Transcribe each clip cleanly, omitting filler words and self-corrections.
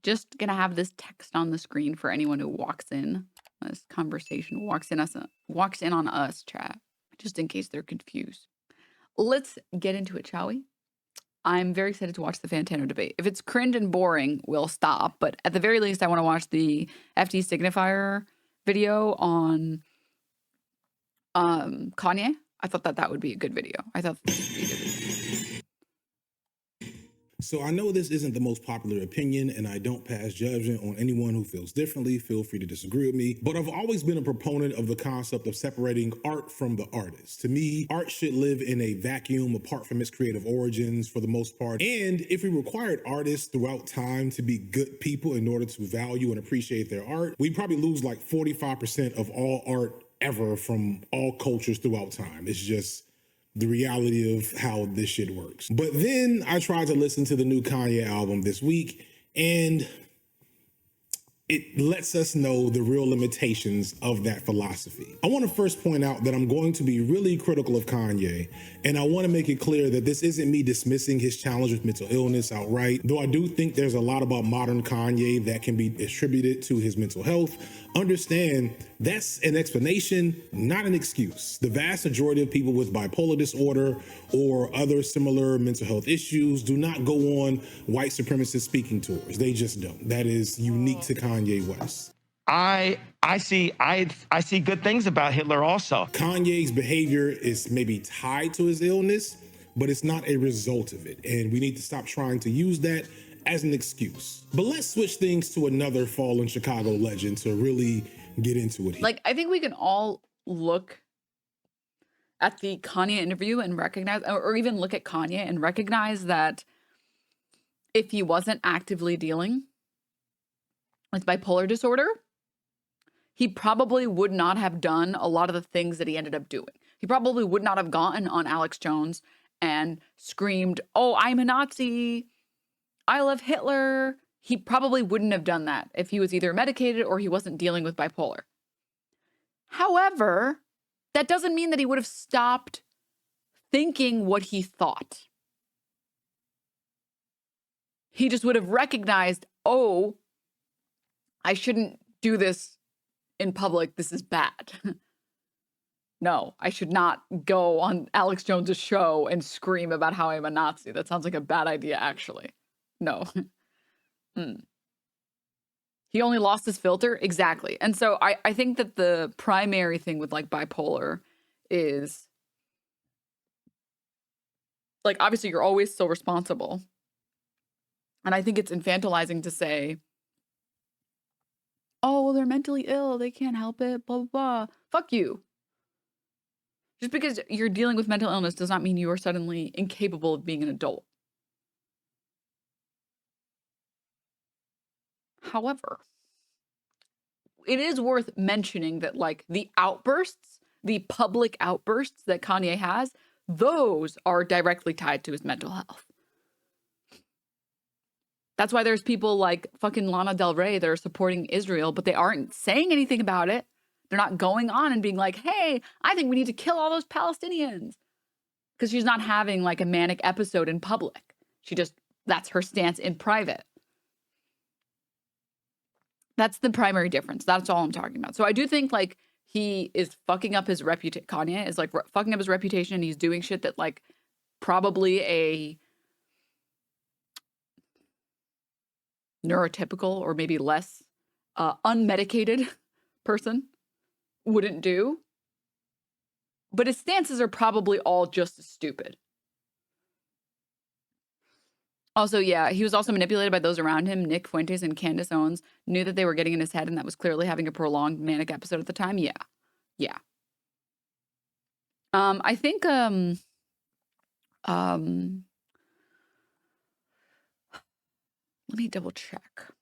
just gonna have this text on the screen for anyone who walks in. This conversation walks in on us, chat, just in case they're confused. Let's get into it, shall we? I'm very excited to watch the Fantano debate. If it's cringe and boring, we'll stop. But at the very least, I want to watch the FD Signifier video on Kanye. I thought that would be a good video. I thought this would be a good video. So I know this isn't the most popular opinion, and I don't pass judgment on anyone who feels differently. Feel free to disagree with me. But I've always been a proponent of the concept of separating art from the artist. To me, art should live in a vacuum apart from its creative origins for the most part. And if we required artists throughout time to be good people in order to value and appreciate their art, we'd probably lose like 45% of all art ever from all cultures throughout time. It's just the reality of how this shit works. But then I tried to listen to the new Kanye album this week, and it lets us know the real limitations of that philosophy. I want to first point out that I'm going to be really critical of Kanye, and I want to make it clear that this isn't me dismissing his challenge with mental illness outright, though I do think there's a lot about modern Kanye that can be attributed to his mental health. Understand, that's an explanation, not an excuse. The vast majority of people with bipolar disorder or other similar mental health issues do not go on white supremacist speaking tours. They just don't. That is unique to Kanye West. I see good things about Hitler also. Kanye's behavior is maybe tied to his illness, but it's not a result of it. And we need to stop trying to use that as an excuse. But let's switch things to another fallen Chicago legend to really get into it here. Like, I think we can all look at the Kanye interview and recognize, or even look at Kanye and recognize that if he wasn't actively dealing with bipolar disorder, he probably would not have done a lot of the things that he ended up doing. He probably would not have gotten on Alex Jones and screamed, "Oh, I'm a Nazi. I love Hitler." He probably wouldn't have done that if he was either medicated or he wasn't dealing with bipolar. However, that doesn't mean that he would have stopped thinking what he thought. He just would have recognized, oh, I shouldn't do this in public. This is bad. No, I should not go on Alex Jones's show and scream about how I'm a Nazi. That sounds like a bad idea, actually. No. He only lost his filter? Exactly. And so I think that the primary thing with like bipolar is like, obviously you're always still responsible. And I think it's infantilizing to say, oh, well, they're mentally ill. They can't help it. Blah, blah, blah. Fuck you. Just because you're dealing with mental illness does not mean you are suddenly incapable of being an adult. However, it is worth mentioning that like the outbursts, the public outbursts that Kanye has, those are directly tied to his mental health. That's why there's people like fucking Lana Del Rey that are supporting Israel, but they aren't saying anything about it. They're not going on and being like, hey, I think we need to kill all those Palestinians. Because she's not having like a manic episode in public. That's her stance in private. That's the primary difference. That's all I'm talking about. So I do think like he is fucking up his reputation. Kanye is like fucking up his reputation. He's doing shit that like probably a neurotypical or maybe less unmedicated person wouldn't do. But his stances are probably all just as stupid. Also, yeah, he was also manipulated by those around him. Nick Fuentes and Candace Owens knew that they were getting in his head and that was clearly having a prolonged manic episode at the time. Yeah. Yeah. I think let me double check.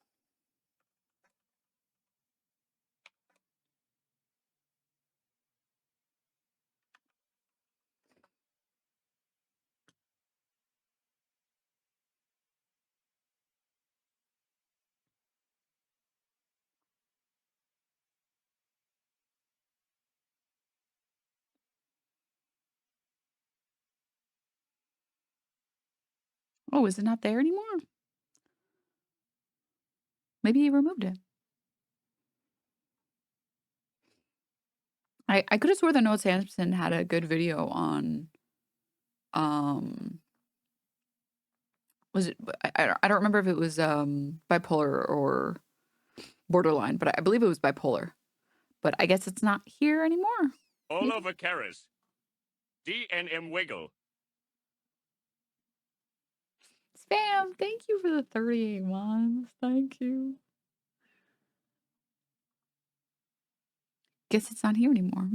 Oh, is it not there anymore? Maybe he removed it. I could have swore that Noah Sampson had a good video on, was it, I don't remember if it was bipolar or borderline, but I believe it was bipolar. But I guess it's not here anymore. Oliver Karras. DNM Wiggle. Spam, thank you for the 38 months. Thank you. Guess it's not here anymore.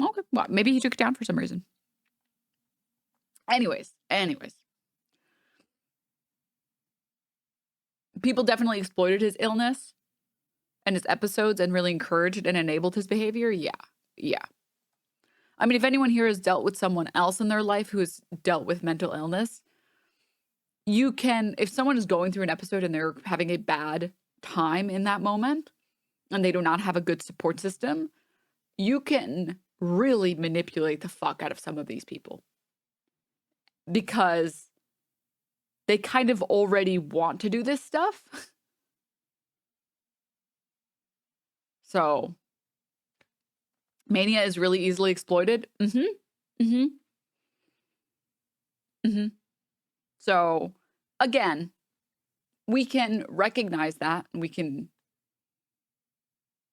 Okay, well, maybe he took it down for some reason. Anyways. People definitely exploited his illness and his episodes and really encouraged and enabled his behavior. Yeah. I mean, if anyone here has dealt with someone else in their life who has dealt with mental illness, you can, if someone is going through an episode and they're having a bad time in that moment and they do not have a good support system, you can really manipulate the fuck out of some of these people because they kind of already want to do this stuff. So mania is really easily exploited. So again, we can recognize that, we can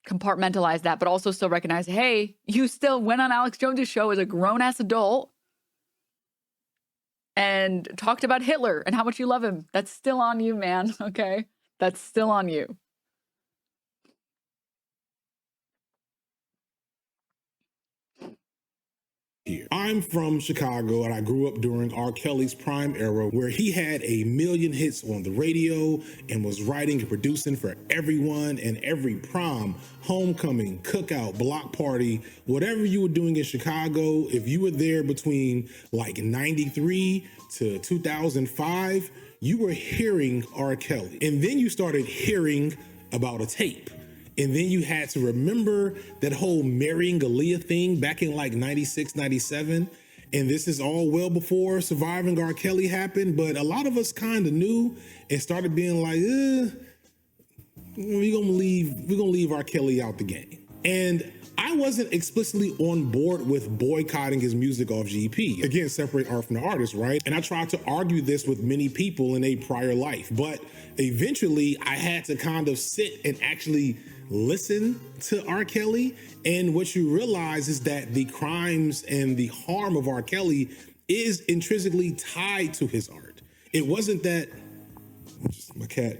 compartmentalize that, but also still recognize, hey, you still went on Alex Jones's show as a grown-ass adult and talked about Hitler and how much you love him. That's still on you, man, okay? That's still on you. Here. I'm from Chicago and I grew up during R. Kelly's prime era where he had a million hits on the radio and was writing and producing for everyone and every prom, homecoming, cookout, block party, whatever you were doing in Chicago. If you were there between like 93 to 2005, you were hearing R. Kelly. And then you started hearing about a tape. And then you had to remember that whole marrying Aaliyah thing back in like 96, 97. And this is all well before Surviving R. Kelly happened. But a lot of us kind of knew and started being like, we're gonna leave R. Kelly out the game. And I wasn't explicitly on board with boycotting his music off GP. Again, separate art from the artist, right? And I tried to argue this with many people in a prior life. But eventually I had to kind of sit and actually listen to R. Kelly. And what you realize is that the crimes and the harm of R. Kelly is intrinsically tied to his art. It wasn't that, my cat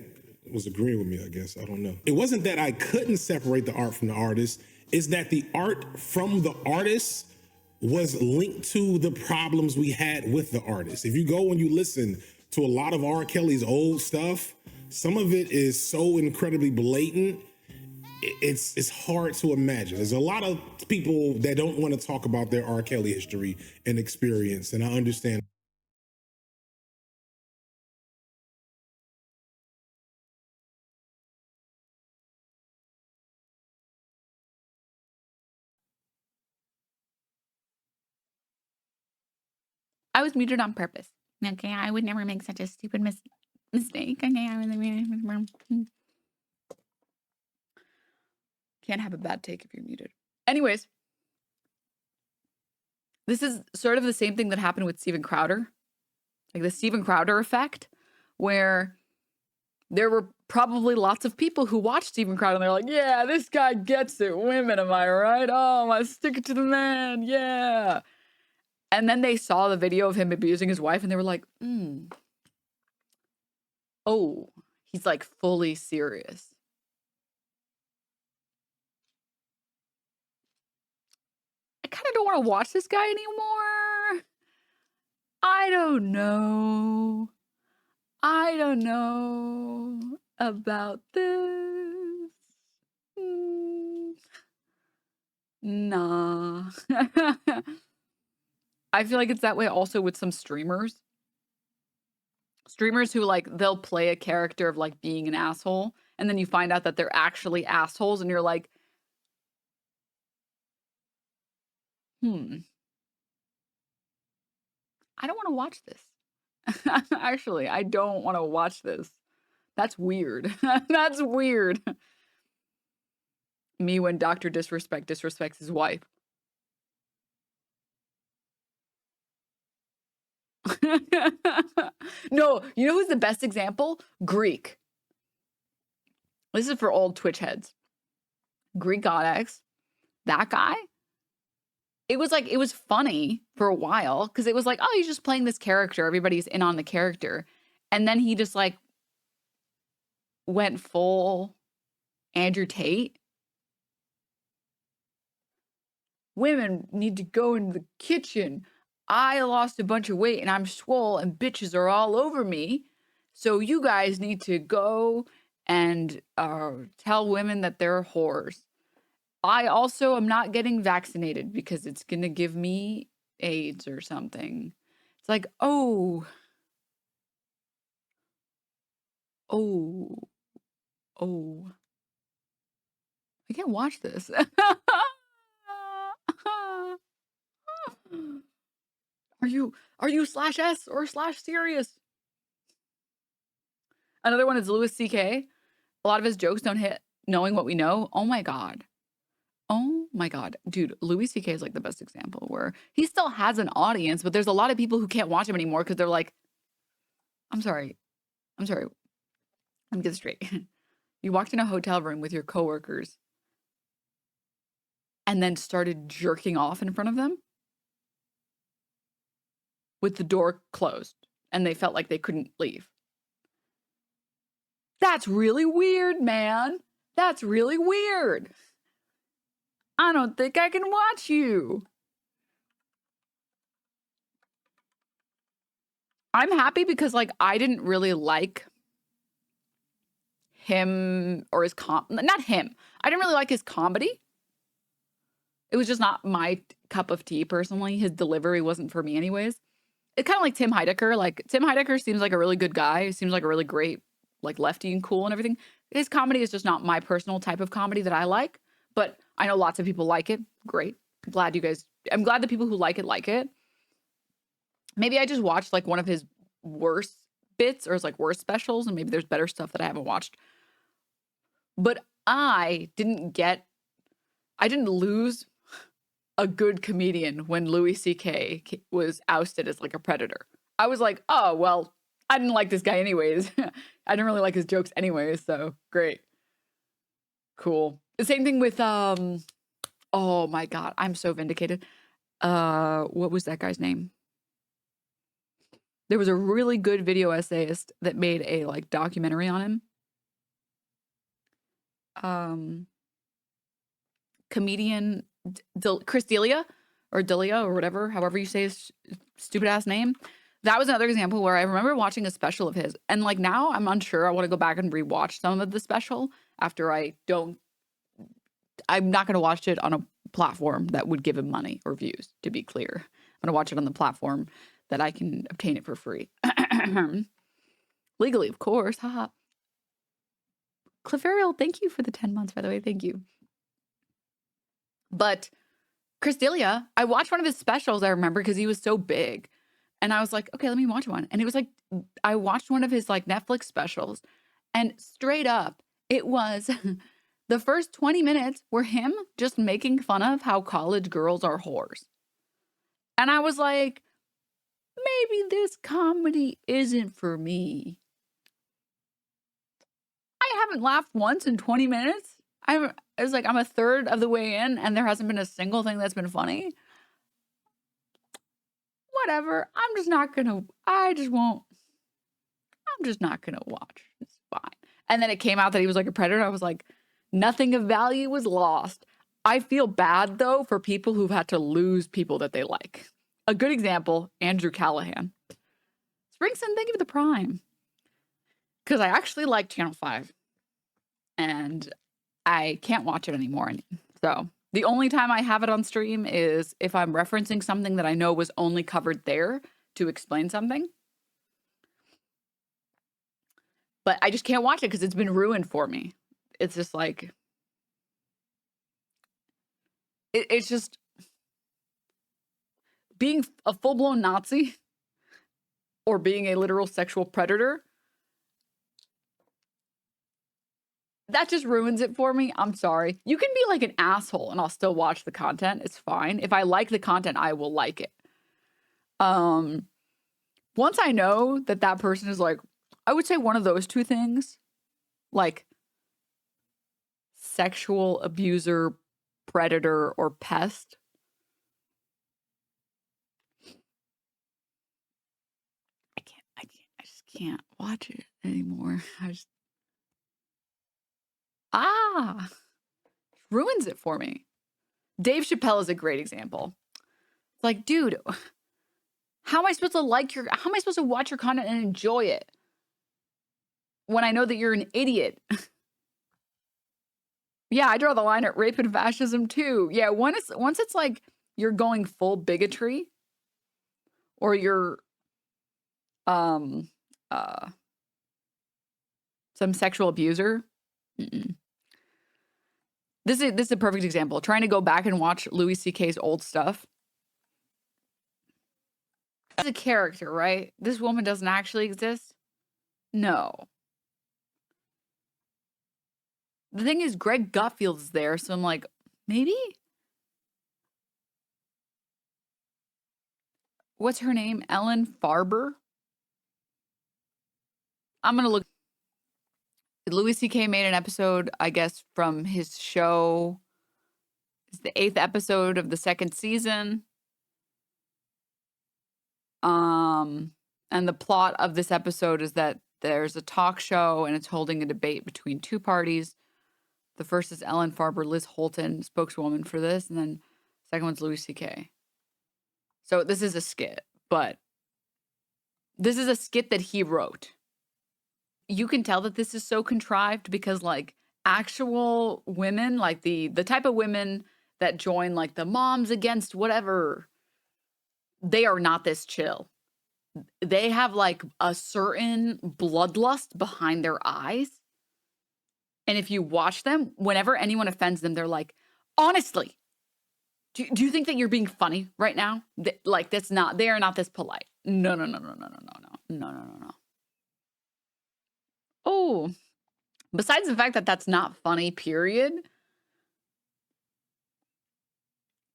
was agreeing with me, I guess, I don't know. It wasn't that I couldn't separate the art from the artist, it's that the art from the artist was linked to the problems we had with the artist. If you go and you listen to a lot of R. Kelly's old stuff, some of it is so incredibly blatant, it's hard to imagine. There's a lot of people that don't want to talk about their R. Kelly history and experience, and I understand. I was muted on purpose. Okay, I would never make such a stupid mistake. Okay, can't have a bad take if you're muted. Anyways, this is sort of the same thing that happened with Steven Crowder, like the Steven Crowder effect, where there were probably lots of people who watched Steven Crowder and they're like, yeah, this guy gets it. Women, am I right? Oh, I stick it to the man. Yeah. And then they saw the video of him abusing his wife and they were like, oh, he's like fully serious. I kind of don't want to watch this guy anymore. I don't know about this. Nah. I feel like it's that way also with some streamers. Streamers who like, they'll play a character of like being an asshole, and then you find out that they're actually assholes, and you're like, I don't want to watch this. Actually, I don't want to watch this That's weird. That's weird. Me when Dr. Disrespect disrespects his wife. No, you know who's the best example? Greek. This is for old Twitch heads. Greek Godex. That guy. It was funny for a while because it was like, oh, he's just playing this character. Everybody's in on the character. And then he just like went full Andrew Tate. Women need to go into the kitchen. I lost a bunch of weight and I'm swole and bitches are all over me. So you guys need to go and tell women that they're whores. I also am not getting vaccinated because it's going to give me AIDS or something. It's like, oh, oh, oh. I can't watch this. Are you /S or /serious? Another one is Louis C.K. A lot of his jokes don't hit knowing what we know. Oh my God. Oh my God. Dude, Louis C.K. is like the best example where he still has an audience, but there's a lot of people who can't watch him anymore because they're like, I'm sorry. Let me get this straight. You walked in a hotel room with your coworkers and then started jerking off in front of them with the door closed and they felt like they couldn't leave. That's really weird, man. That's really weird. I don't think I can watch you. I'm happy because like I didn't really like him or his not him. I didn't really like his comedy. It was just not my cup of tea personally. His delivery wasn't for me anyways. It's kind of like Tim Heidecker. Like Tim Heidecker seems like a really good guy. He seems like a really great like lefty and cool and everything. His comedy is just not my personal type of comedy that I like, but I know lots of people like it. Great. I'm glad the people who like it. Maybe I just watched like one of his worst bits or his like worst specials and maybe there's better stuff that I haven't watched. But I didn't lose a good comedian when Louis C.K. was ousted as like a predator. I was like, oh, well, I didn't like this guy anyways. I didn't really like his jokes anyways, so great. Cool. The same thing with, oh my God, I'm so vindicated. What was that guy's name? There was a really good video essayist that made a like documentary on him. Comedian Chris D'Elia or Delia or whatever, however you say his stupid ass name. That was another example where I remember watching a special of his. And like now I'm unsure. I want to go back and rewatch some of the special after I'm not going to watch it on a platform that would give him money or views, to be clear. I'm going to watch it on the platform that I can obtain it for free. Legally, of course. Haha. Clefariel, thank you for the 10 months, by the way. Thank you. But Chris D'Elia, I watched one of his specials, I remember, because he was so big. And I was like, okay, let me watch one. And it was like, I watched one of his like Netflix specials. And straight up, it was the first 20 minutes were him just making fun of how college girls are whores. And I was like, maybe this comedy isn't for me. I haven't laughed once in 20 minutes. It was like I'm a third of the way in and there hasn't been a single thing that's been funny. Whatever. I'm just not going to watch. It's fine. And then it came out that he was like a predator. I was like, nothing of value was lost. I feel bad though for people who've had to lose people that they like. A good example, Andrew Callahan. Springson, thank you for the Prime. Because I actually like Channel 5. And I can't watch it anymore. So the only time I have it on stream is if I'm referencing something that I know was only covered there to explain something. But I just can't watch it because it's been ruined for me. It's just like, it's just being a full-blown Nazi or being a literal sexual predator that just ruins it for me. I'm sorry. You can be like an asshole and I'll still watch the content. It's fine. If I like the content, I will like it. Once I know that that person is like, I would say one of those two things, like sexual abuser, predator, or pest. I just can't watch it anymore. Ruins it for me. Dave Chappelle is a great example. It's like, dude, how am I supposed to watch your content and enjoy it when I know that you're an idiot? Yeah, I draw the line at rape and fascism too. Yeah, once it's like you're going full bigotry or you're some sexual abuser. This is a perfect example. Trying to go back and watch Louis C.K.'s old stuff. As a character, right? This woman doesn't actually exist. No. The thing is, Greg Gutfield's there, so I'm like, maybe? What's her name? Ellen Farber? I'm going to look. Louis C.K. made an episode, I guess, from his show. It's the 8th episode of the 2nd season. And the plot of this episode is that there's a talk show and it's holding a debate between two parties. The first is Ellen Farber, Liz Holton, spokeswoman for this, and then the second one's Louis C.K. So this is a skit, but this is a skit that he wrote. You can tell that this is so contrived because like actual women, like the type of women that join like the moms against whatever, they are not this chill. They have like a certain bloodlust behind their eyes. And if you watch them, whenever anyone offends them, they're like, honestly, do you think that you're being funny right now? Like they are not this polite. No. Oh, besides the fact that that's not funny, period.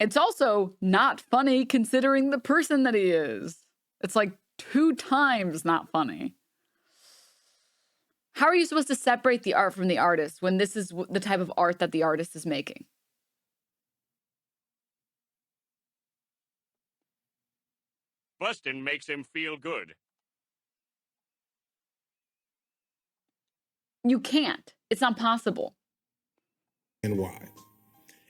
It's also not funny considering the person that he is. It's like 2 times not funny. How are you supposed to separate the art from the artist when this is the type of art that the artist is making? Bustin' makes him feel good. You can't. It's not possible. And why?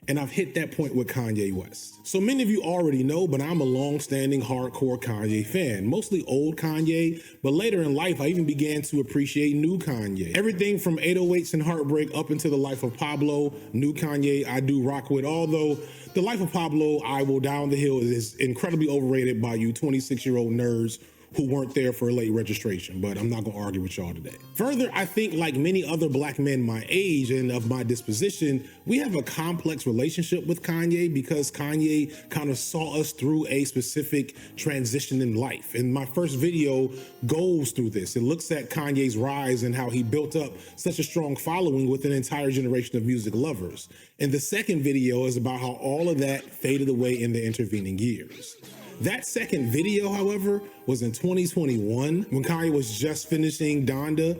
And I've hit that point with Kanye West. So many of you already know, but I'm a long-standing hardcore Kanye fan, mostly old Kanye, but later in life, I even began to appreciate new Kanye. Everything from 808s and Heartbreak up into The Life of Pablo, new Kanye I do rock with, although The Life of Pablo, I Will Down the Hill is incredibly overrated by you 26-year-old nerds who weren't there for a late registration, but I'm not gonna argue with y'all today. Further, I think like many other black men my age and of my disposition, we have a complex relationship with Kanye because Kanye kind of saw us through a specific transition in life. And my first video goes through this. It looks at Kanye's rise and how he built up such a strong following with an entire generation of music lovers. And the second video is about how all of that faded away in the intervening years. That second video, however, was in 2021 when Kanye was just finishing Donda,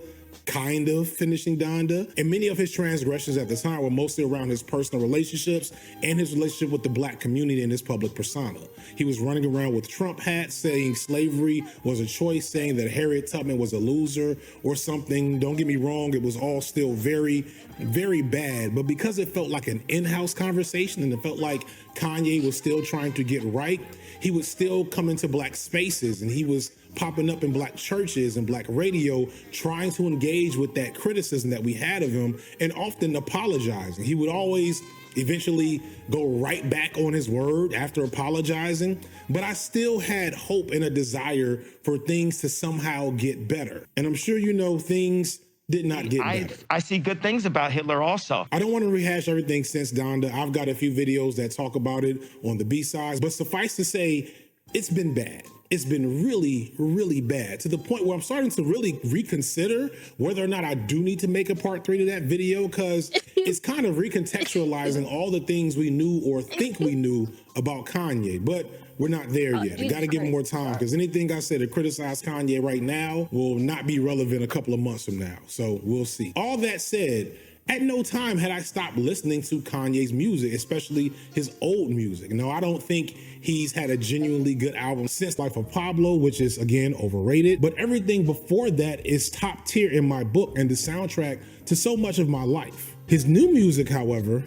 and many of his transgressions at the time were mostly around his personal relationships and his relationship with the black community and his public persona. He was running around with Trump hats saying slavery was a choice, saying that Harriet Tubman was a loser or something. Don't get me wrong, it was all still very, very bad, but because it felt like an in-house conversation and it felt like Kanye was still trying to get right, he would still come into black spaces and he was popping up in black churches and black radio, trying to engage with that criticism that we had of him and often apologizing. He would always eventually go right back on his word after apologizing, but I still had hope and a desire for things to somehow get better. And I'm sure you know things did not get better. I see good things about Hitler also. I don't want to rehash everything since Donda. I've got a few videos that talk about it on the B-sides, but suffice to say, it's been bad. it's been really, really bad, to the point where I'm starting to really reconsider whether or not I do need to make a part 3 to that video, because it's kind of recontextualizing all the things we knew or think we knew about Kanye. But we're not there yet. I got to give him more time, because anything I say to criticize Kanye right now will not be relevant a couple of months from now. So we'll see. All that said, at no time had I stopped listening to Kanye's music, especially his old music. No, I don't think he's had a genuinely good album since Life of Pablo, which is, again, overrated. But everything before that is top tier in my book and the soundtrack to so much of my life. His new music, however,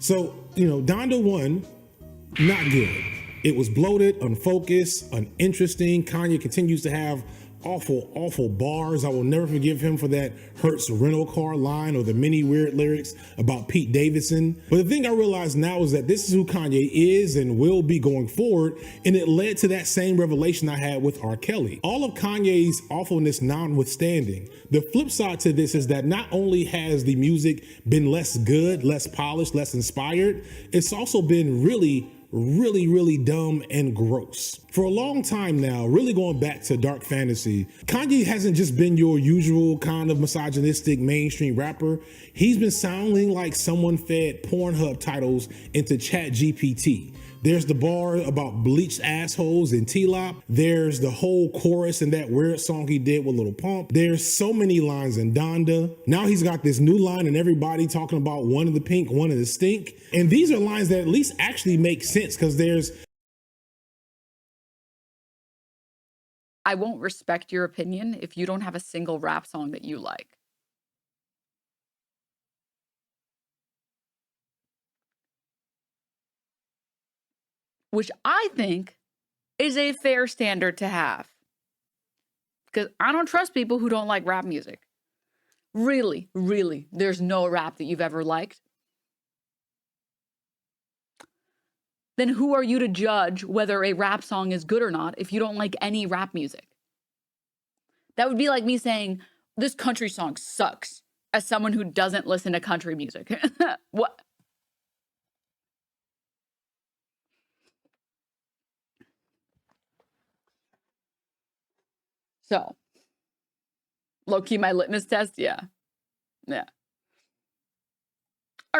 so, Donda 1, not good. It was bloated, unfocused, uninteresting. Kanye continues to have awful bars. I will never forgive him for that Hertz rental car line or the many weird lyrics about Pete Davidson. But the thing I realize now is that this is who Kanye is and will be going forward, and it led to that same revelation I had with R. Kelly. All of Kanye's awfulness notwithstanding, the flip side to this is that not only has the music been less good, less polished, less inspired, it's also been really dumb and gross. For a long time now, really going back to Dark Fantasy, Kanye hasn't just been your usual kind of misogynistic mainstream rapper. He's been sounding like someone fed Pornhub titles into ChatGPT. There's the bar about bleached assholes in T-Lop. There's the whole chorus in that weird song he did with Lil Pump. There's so many lines in Donda. Now he's got this new line and everybody talking about one in the pink, one in the stink. And these are lines that at least actually make sense, because there's... I won't respect your opinion if you don't have a single rap song that you like. Which I think is a fair standard to have. Because I don't trust people who don't like rap music. Really, there's no rap that you've ever liked. Then who are you to judge whether a rap song is good or not if you don't like any rap music? That would be like me saying, this country song sucks, as someone who doesn't listen to country music. What? So, low-key my litmus test? Yeah. All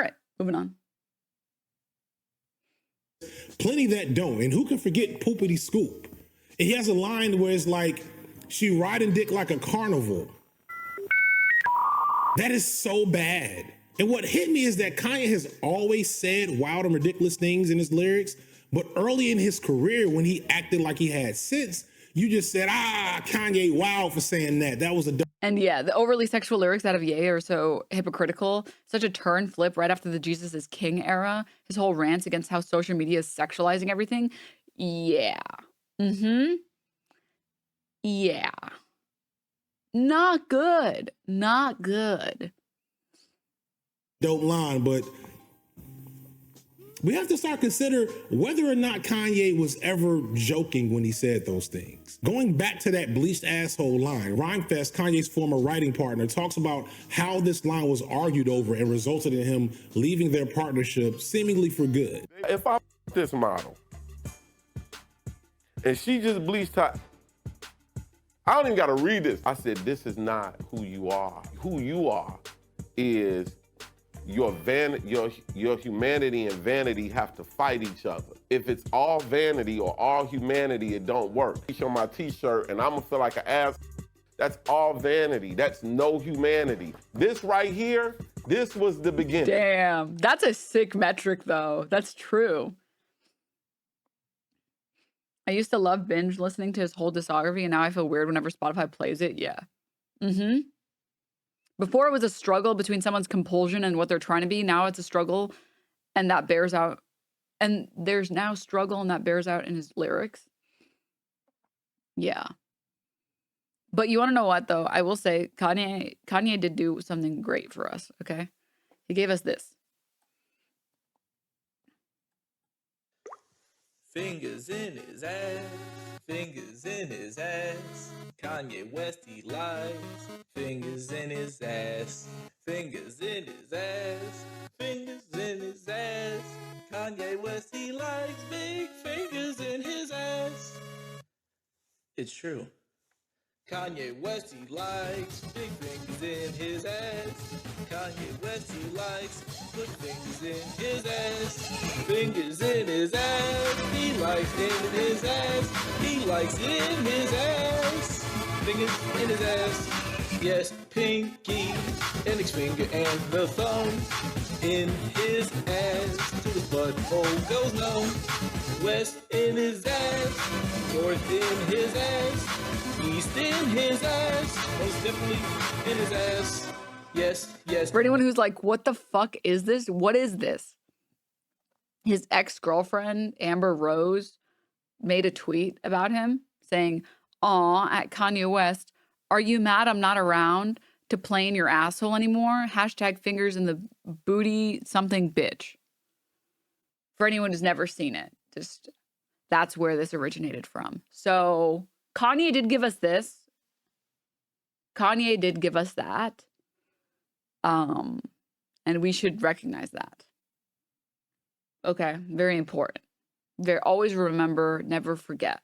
right, moving on. Plenty that don't. And who can forget Poopity Scoop? And he has a line where it's like, she riding dick like a carnival. That is so bad. And what hit me is that Kanye has always said wild and ridiculous things in his lyrics, but early in his career, when he acted like he had sense, you just said, Kanye wild for saying that. That was a... And yeah, the overly sexual lyrics out of Ye are so hypocritical. Such a turn flip right after the Jesus is King era. His whole rants against how social media is sexualizing everything. Yeah. Yeah. Not good. Dope line, but we have to start consider whether or not Kanye was ever joking when he said those things. Going back to that bleached asshole line, Rhymefest, Kanye's former writing partner, talks about how this line was argued over and resulted in him leaving their partnership seemingly for good. If I this model and she just bleached her, I don't even gotta read this. I said, this is not who you are. Who you are is your humanity and vanity have to fight each other. If it's all vanity or all humanity, it don't work. On my t-shirt and I'm gonna feel like an ass. That's all vanity. That's no humanity. This right here, this was the beginning. Damn, that's a sick metric though. That's true. I used to love binge listening to his whole discography, and now I feel weird whenever Spotify plays it. Yeah. Before it was a struggle between someone's compulsion and what they're trying to be. Now it's a struggle, and that bears out. And there's now struggle, and that bears out in his lyrics. Yeah. But you want to know what, though? I will say Kanye did do something great for us, okay? He gave us this. Fingers in his ass, fingers in his ass. Kanye West, he lies. Fingers in his ass, fingers in his ass, fingers in his ass. Kanye West, he likes big fingers in his ass. It's true. Kanye West, he likes big fingers in his ass. Kanye West, he likes good fingers in his ass. Fingers in his ass. He likes in his ass. He likes in his ass. Fingers in his ass. Yes, pinky, index finger and the thumb in his ass. To the butthole goes numb. West in his ass. North in his ass. East in his ass, most definitely in his ass. Yes, yes. For anyone who's like, what the fuck is this? What is this? His ex-girlfriend, Amber Rose, made a tweet about him saying, "Aw, at Kanye West, are you mad I'm not around to play in your asshole anymore? Hashtag fingers in the booty something bitch." For anyone who's never seen it, just that's where this originated from. So Kanye did give us this. Kanye did give us that. And we should recognize that. Okay, very important. Always remember, never forget.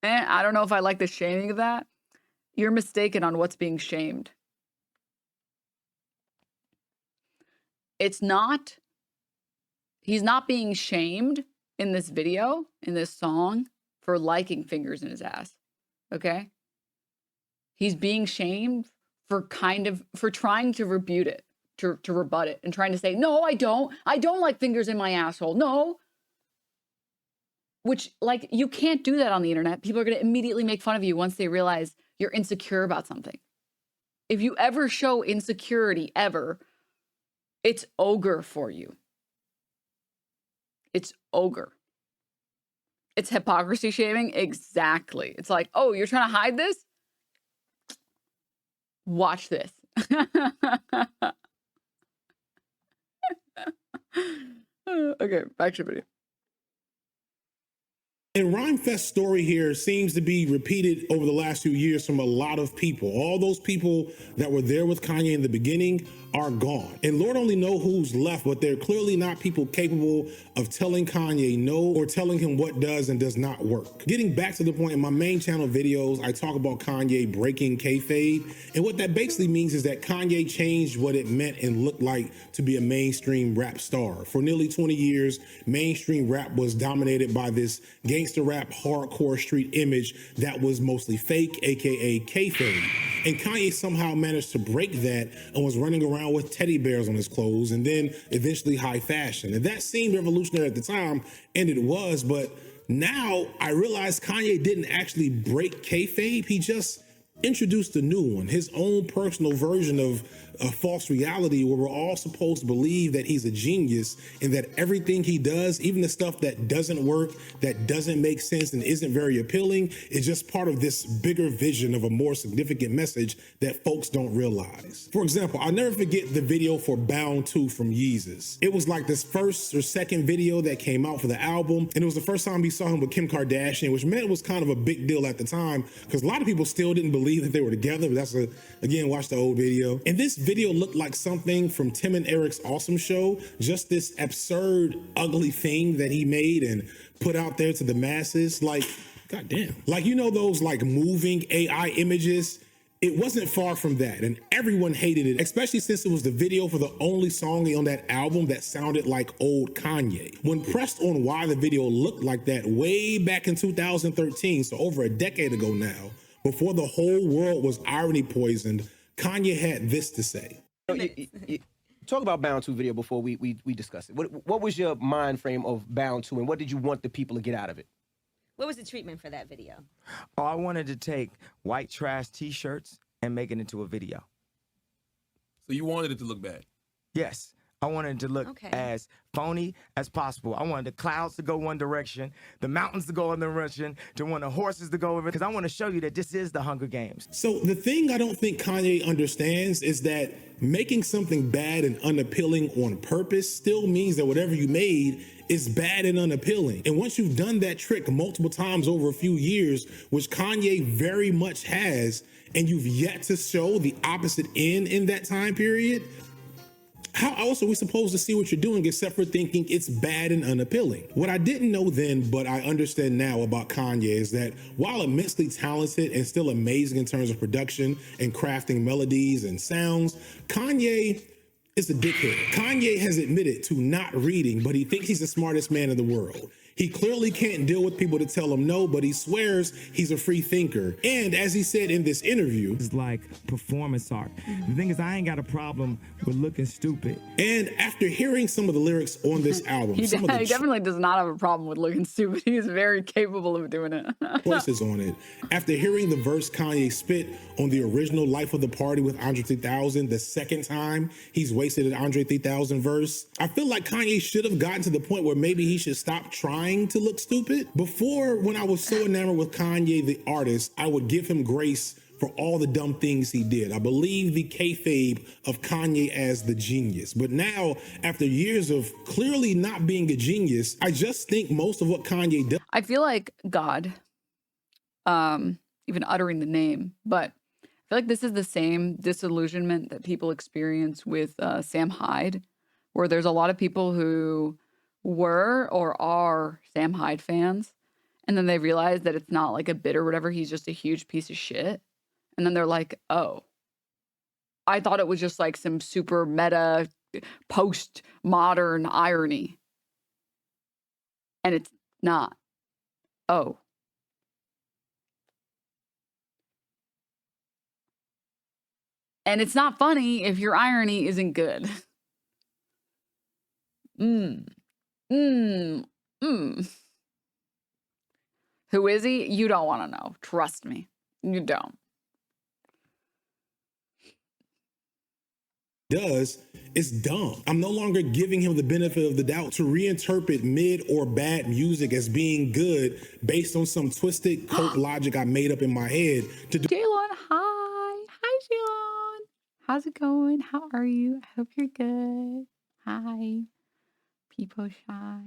And I don't know if I like the shaming of that. You're mistaken on what's being shamed. He's not being shamed in this video, in this song, for liking fingers in his ass. Okay? He's being shamed for trying to rebut it, to rebut it, and trying to say, no, I don't like fingers in my asshole. No. Which, like, you can't do that on the internet. People are going to immediately make fun of you once they realize you're insecure about something. If you ever show insecurity, ever, it's ogre for you. It's ogre. It's hypocrisy shaming. Exactly. It's like, oh, you're trying to hide this? Watch this. Okay, back to the video. And Rhymefest's story here seems to be repeated over the last few years from a lot of people. All those people that were there with Kanye in the beginning are gone. And Lord only knows who's left, but they're clearly not people capable of telling Kanye no or telling him what does and does not work. Getting back to the point, in my main channel videos, I talk about Kanye breaking Kayfabe. And what that basically means is that Kanye changed what it meant and looked like to be a mainstream rap star. For nearly 20 years, mainstream rap was dominated by this gangster rap, hardcore street image that was mostly fake, aka Kayfabe. And Kanye somehow managed to break that and was running around with teddy bears on his clothes and then eventually high fashion. And that seemed revolutionary at the time, and it was, but now I realize Kanye didn't actually break kayfabe. He just introduced a new one, his own personal version of a false reality where we're all supposed to believe that he's a genius and that everything he does, even the stuff that doesn't work, that doesn't make sense and isn't very appealing, is just part of this bigger vision of a more significant message that folks don't realize. For example, I'll never forget the video for Bound 2 from Yeezus. It was like this first or second video that came out for the album, and it was the first time we saw him with Kim Kardashian, which meant it was kind of a big deal at the time because a lot of people still didn't believe that they were together, but that's again, watch the old video. And this video looked like something from Tim and Eric's Awesome Show, just this absurd, ugly thing that he made and put out there to the masses. Like, goddamn. Like, you know those like moving AI images? It wasn't far from that, and everyone hated it, especially since it was the video for the only song on that album that sounded like old Kanye. When pressed on why the video looked like that way back in 2013, so over a decade ago now, before the whole world was irony poisoned, Kanye had this to say. You talk about Bound 2 video before we discuss it. What was your mind frame of Bound 2 and what did you want the people to get out of it? What was the treatment for that video? Oh, I wanted to take white trash t-shirts and make it into a video. So you wanted it to look bad? Yes. I wanted to look Okay. as phony as possible. I wanted the clouds to go one direction, the mountains to go another direction, to want the horses to go over, because I want to show you that this is the Hunger Games. So the thing I don't think Kanye understands is that making something bad and unappealing on purpose still means that whatever you made is bad and unappealing. And once you've done that trick multiple times over a few years, which Kanye very much has, and you've yet to show the opposite end in that time period, how else are we supposed to see what you're doing except for thinking it's bad and unappealing? What I didn't know then, but I understand now about Kanye is that while immensely talented and still amazing in terms of production and crafting melodies and sounds, Kanye is a dickhead. Kanye has admitted to not reading, but he thinks he's the smartest man in the world. He clearly can't deal with people to tell him no, but he swears he's a free thinker. And as he said in this interview, It's like performance art. The thing is, I ain't got a problem with looking stupid. and after hearing some of the lyrics on this album, He, some of he the definitely does not have a problem with looking stupid. He's very capable of doing it. choices on it, after hearing the verse Kanye spit on the original Life of the Party with Andre 3000, the second time he's wasted an Andre 3000 verse, I feel like Kanye should have gotten to the point where maybe he should stop trying to look stupid. Before, when I was so enamored with Kanye, the artist, I would give him grace for all the dumb things he did. I believe the kayfabe of Kanye as the genius. But now, after years of clearly not being a genius, I just think most of what Kanye does. I feel like God, even uttering the name, but I feel like this is the same disillusionment that people experience with Sam Hyde, where there's a lot of people who were or are Sam Hyde fans, and then they realize that it's not like a bit or whatever, he's just a huge piece of shit. And then they're like, oh, I thought it was just like some super meta post-modern irony. And it's not. Oh. And it's not funny if your irony isn't good. Who is he? You don't want to know. Trust me. You don't. Does is dumb. I'm no longer giving him the benefit of the doubt to reinterpret mid or bad music as being good based on some twisted cult logic I made up in my head to do. Jalon, hi. Hi, Jalon. How's it going? How are you? I hope you're good. Hi. People shy.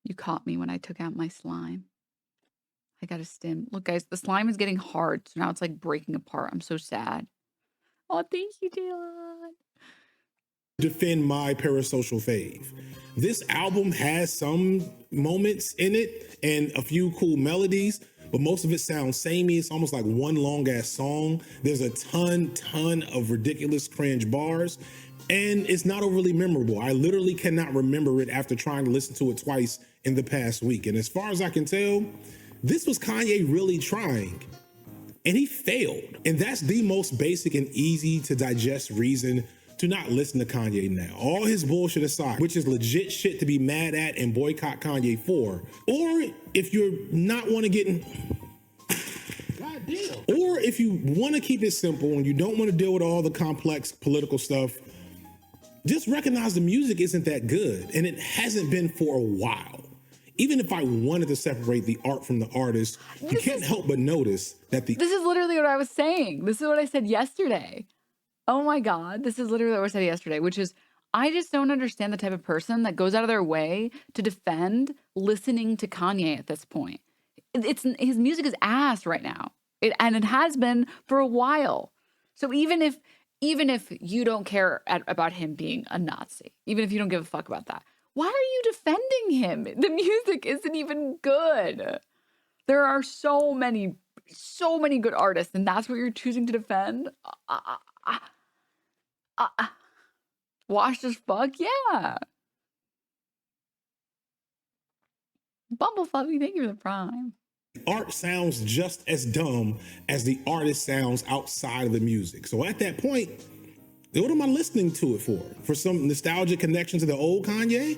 You caught me when I took out my slime. I got a stim. Look, guys, the slime is getting hard, so now it's like breaking apart. I'm so sad. Oh, thank you, Jalon. Defend my parasocial fave. This album has some moments in it and a few cool melodies, but most of it sounds samey. It's almost like one long ass song. There's a ton of ridiculous cringe bars, and it's not overly memorable. I literally cannot remember it after trying to listen to it twice in the past week. And as far as I can tell, this was Kanye really trying. And he failed. And that's the most basic and easy to digest reason to not listen to Kanye now. All his bullshit aside, which is legit shit to be mad at and boycott Kanye for. Or if you're not want to get in... God damn. Or if you want to keep it simple and you don't want to deal with all the complex political stuff, just recognize the music isn't that good. And it hasn't been for a while. Even if I wanted to separate the art from the artist, you can't help but notice that the... This is literally what I was saying. This is what I said yesterday. Oh my God. This is literally what I said yesterday, which is, I just don't understand the type of person that goes out of their way to defend listening to Kanye at this point. His music is ass right now. And it has been for a while. So even if you don't care about him being a Nazi, even if you don't give a fuck about that, why are you defending him? The music isn't even good. There are so many good artists, and that's what you're choosing to defend? Washed as fuck? Yeah. Bumblefluffy, thank you for the prime. art sounds just as dumb as the artist sounds outside of the music. So at that point, what am I listening to it for? For some nostalgic connection to the old Kanye?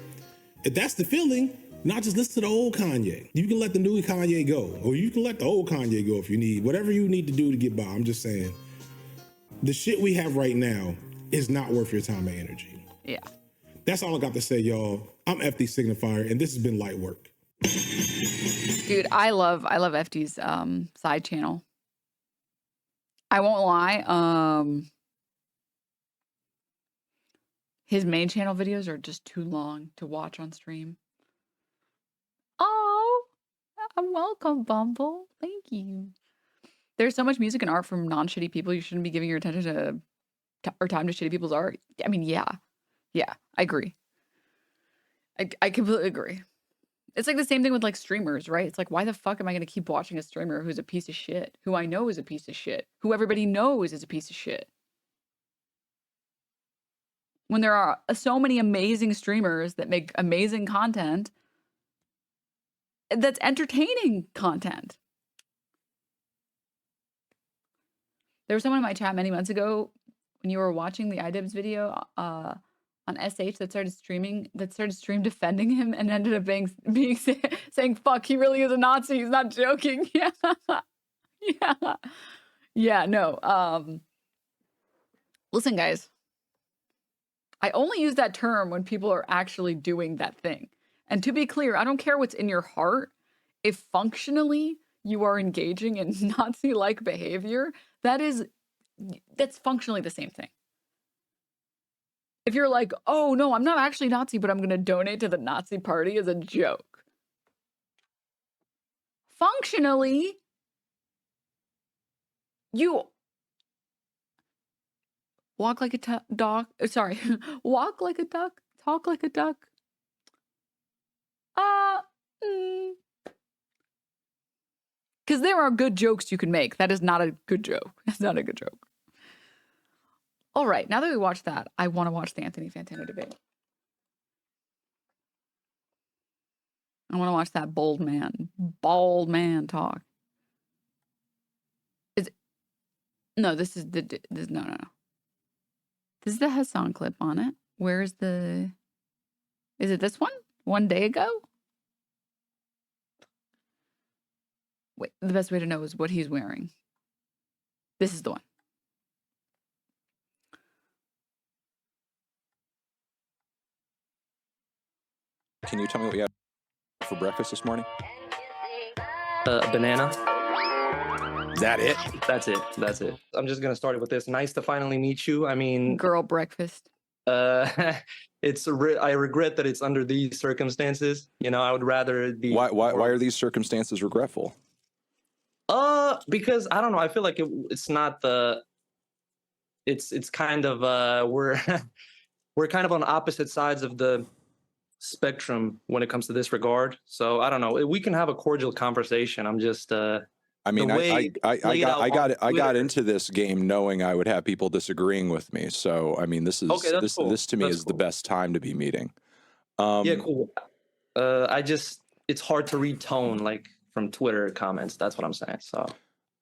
If that's the feeling, not just listen to the old Kanye. You can let the new Kanye go, or you can let the old Kanye go if you need. Whatever you need to do to get by, I'm just saying. The shit we have right now is not worth your time and energy. Yeah. That's all I got to say, y'all. I'm FD Signifier, and this has been light work. Dude, I love FD's side channel. I won't lie. His main channel videos are just too long to watch on stream. Oh, welcome, Bumble. Thank you. There's so much music and art from non-shitty people. You shouldn't be giving your attention to or time to shitty people's art. I mean, yeah, I agree. I completely agree. It's like the same thing with like streamers, right? It's like, why the fuck am I going to keep watching a streamer who's a piece of shit, who I know is a piece of shit, who everybody knows is a piece of shit? When there are so many amazing streamers that make amazing content that's entertaining content. There was someone in my chat many months ago when you were watching the iDibs video on SH that started stream defending him and ended up saying fuck, he really is a Nazi, he's not joking. No. Listen, guys, I only use that term when people are actually doing that thing. And to be clear, I don't care what's in your heart. If functionally you are engaging in Nazi-like behavior, that's functionally the same thing. If you're like, oh no, I'm not actually Nazi, but I'm going to donate to the Nazi party as a joke. Functionally, you walk like a dog. Sorry, walk like a duck, talk like a duck. Because there are good jokes you can make. That is not a good joke. That's not a good joke. All right, now that we watched that, I want to watch the Anthony Fantano debate. I want to watch that bald man talk. No. This is the This is the Hassan clip on it. Where's the? Is it this one? 1 day ago? Wait, the best way to know is what he's wearing. This is the one. Can you tell me what you had for breakfast this morning? Banana. Is that it? That's it. I'm just gonna start it with this. Nice to finally meet you. I mean, girl breakfast. I regret that it's under these circumstances. You know, I would rather it be. Why are these circumstances regretful? Because I don't know. I feel like it's not the. It's kind of we're kind of on opposite sides of the spectrum when it comes to this regard. So I don't know. We can have a cordial conversation. I'm just. I mean, I got into this game knowing I would have people disagreeing with me. So I mean, this is okay, cool. This to me is the best time to be meeting. Yeah, cool. It's hard to read tone like from Twitter comments. That's what I'm saying. So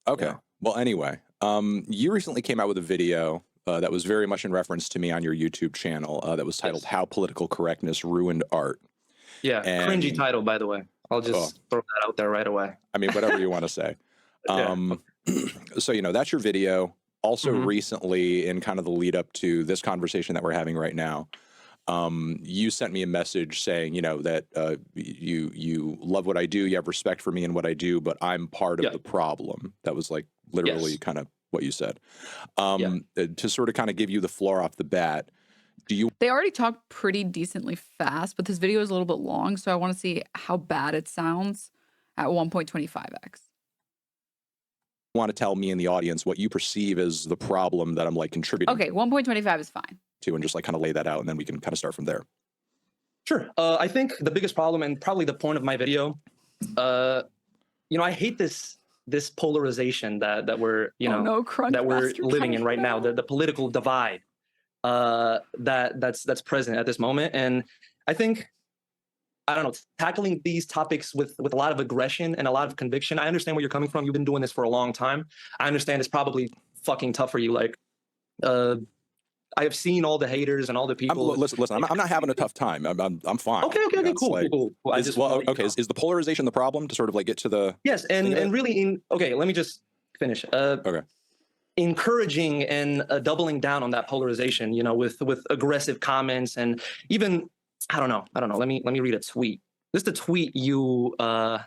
okay. Yeah. Well, anyway, you recently came out with a video that was very much in reference to me on your YouTube channel that was titled "How Political Correctness Ruined Art." Yeah, cringy title, by the way. I'll just throw that out there right away. I mean, whatever you want to say. So, you know, that's your video. Also recently, in kind of the lead up to this conversation that we're having right now, you sent me a message saying, you know, that you love what I do, you have respect for me and what I do, but I'm part of the problem. That was like literally kind of what you said. To sort of kind of give you the floor off the bat, They already talked pretty decently fast, but this video is a little bit long, so I want to see how bad it sounds at 1.25x. Want to tell me and the audience what you perceive as the problem that I'm like contributing? Okay, 1.25 is fine. To, and just like kind of lay that out, and then we can kind of start from there. Sure. I think the biggest problem, and probably the point of my video, you know, I hate this polarization that we're that we're living in right now. The political divide that's present at this moment, and I think. I don't know, tackling these topics with a lot of aggression and a lot of conviction. I understand where you're coming from. You've been doing this for a long time. I understand it's probably fucking tough for you. Like, I have seen all the haters and all the people. Listen, I'm not having a tough time. I'm fine. Okay, cool. Is the polarization the problem to sort of like get to the? Yes, and really, let me just finish. Okay. encouraging and doubling down on that polarization, you know, with aggressive comments and even, I don't know. Let me read a tweet. This is the tweet you wait.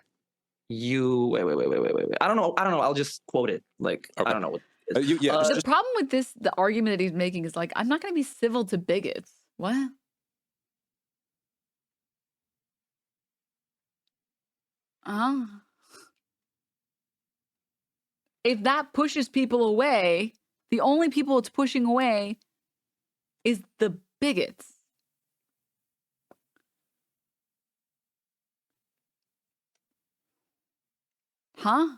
I don't know. I'll just quote it. Like, okay. I don't know what it is. The problem with this, the argument that he's making is like, I'm not going to be civil to bigots. What? If that pushes people away, the only people it's pushing away is the bigots. Huh?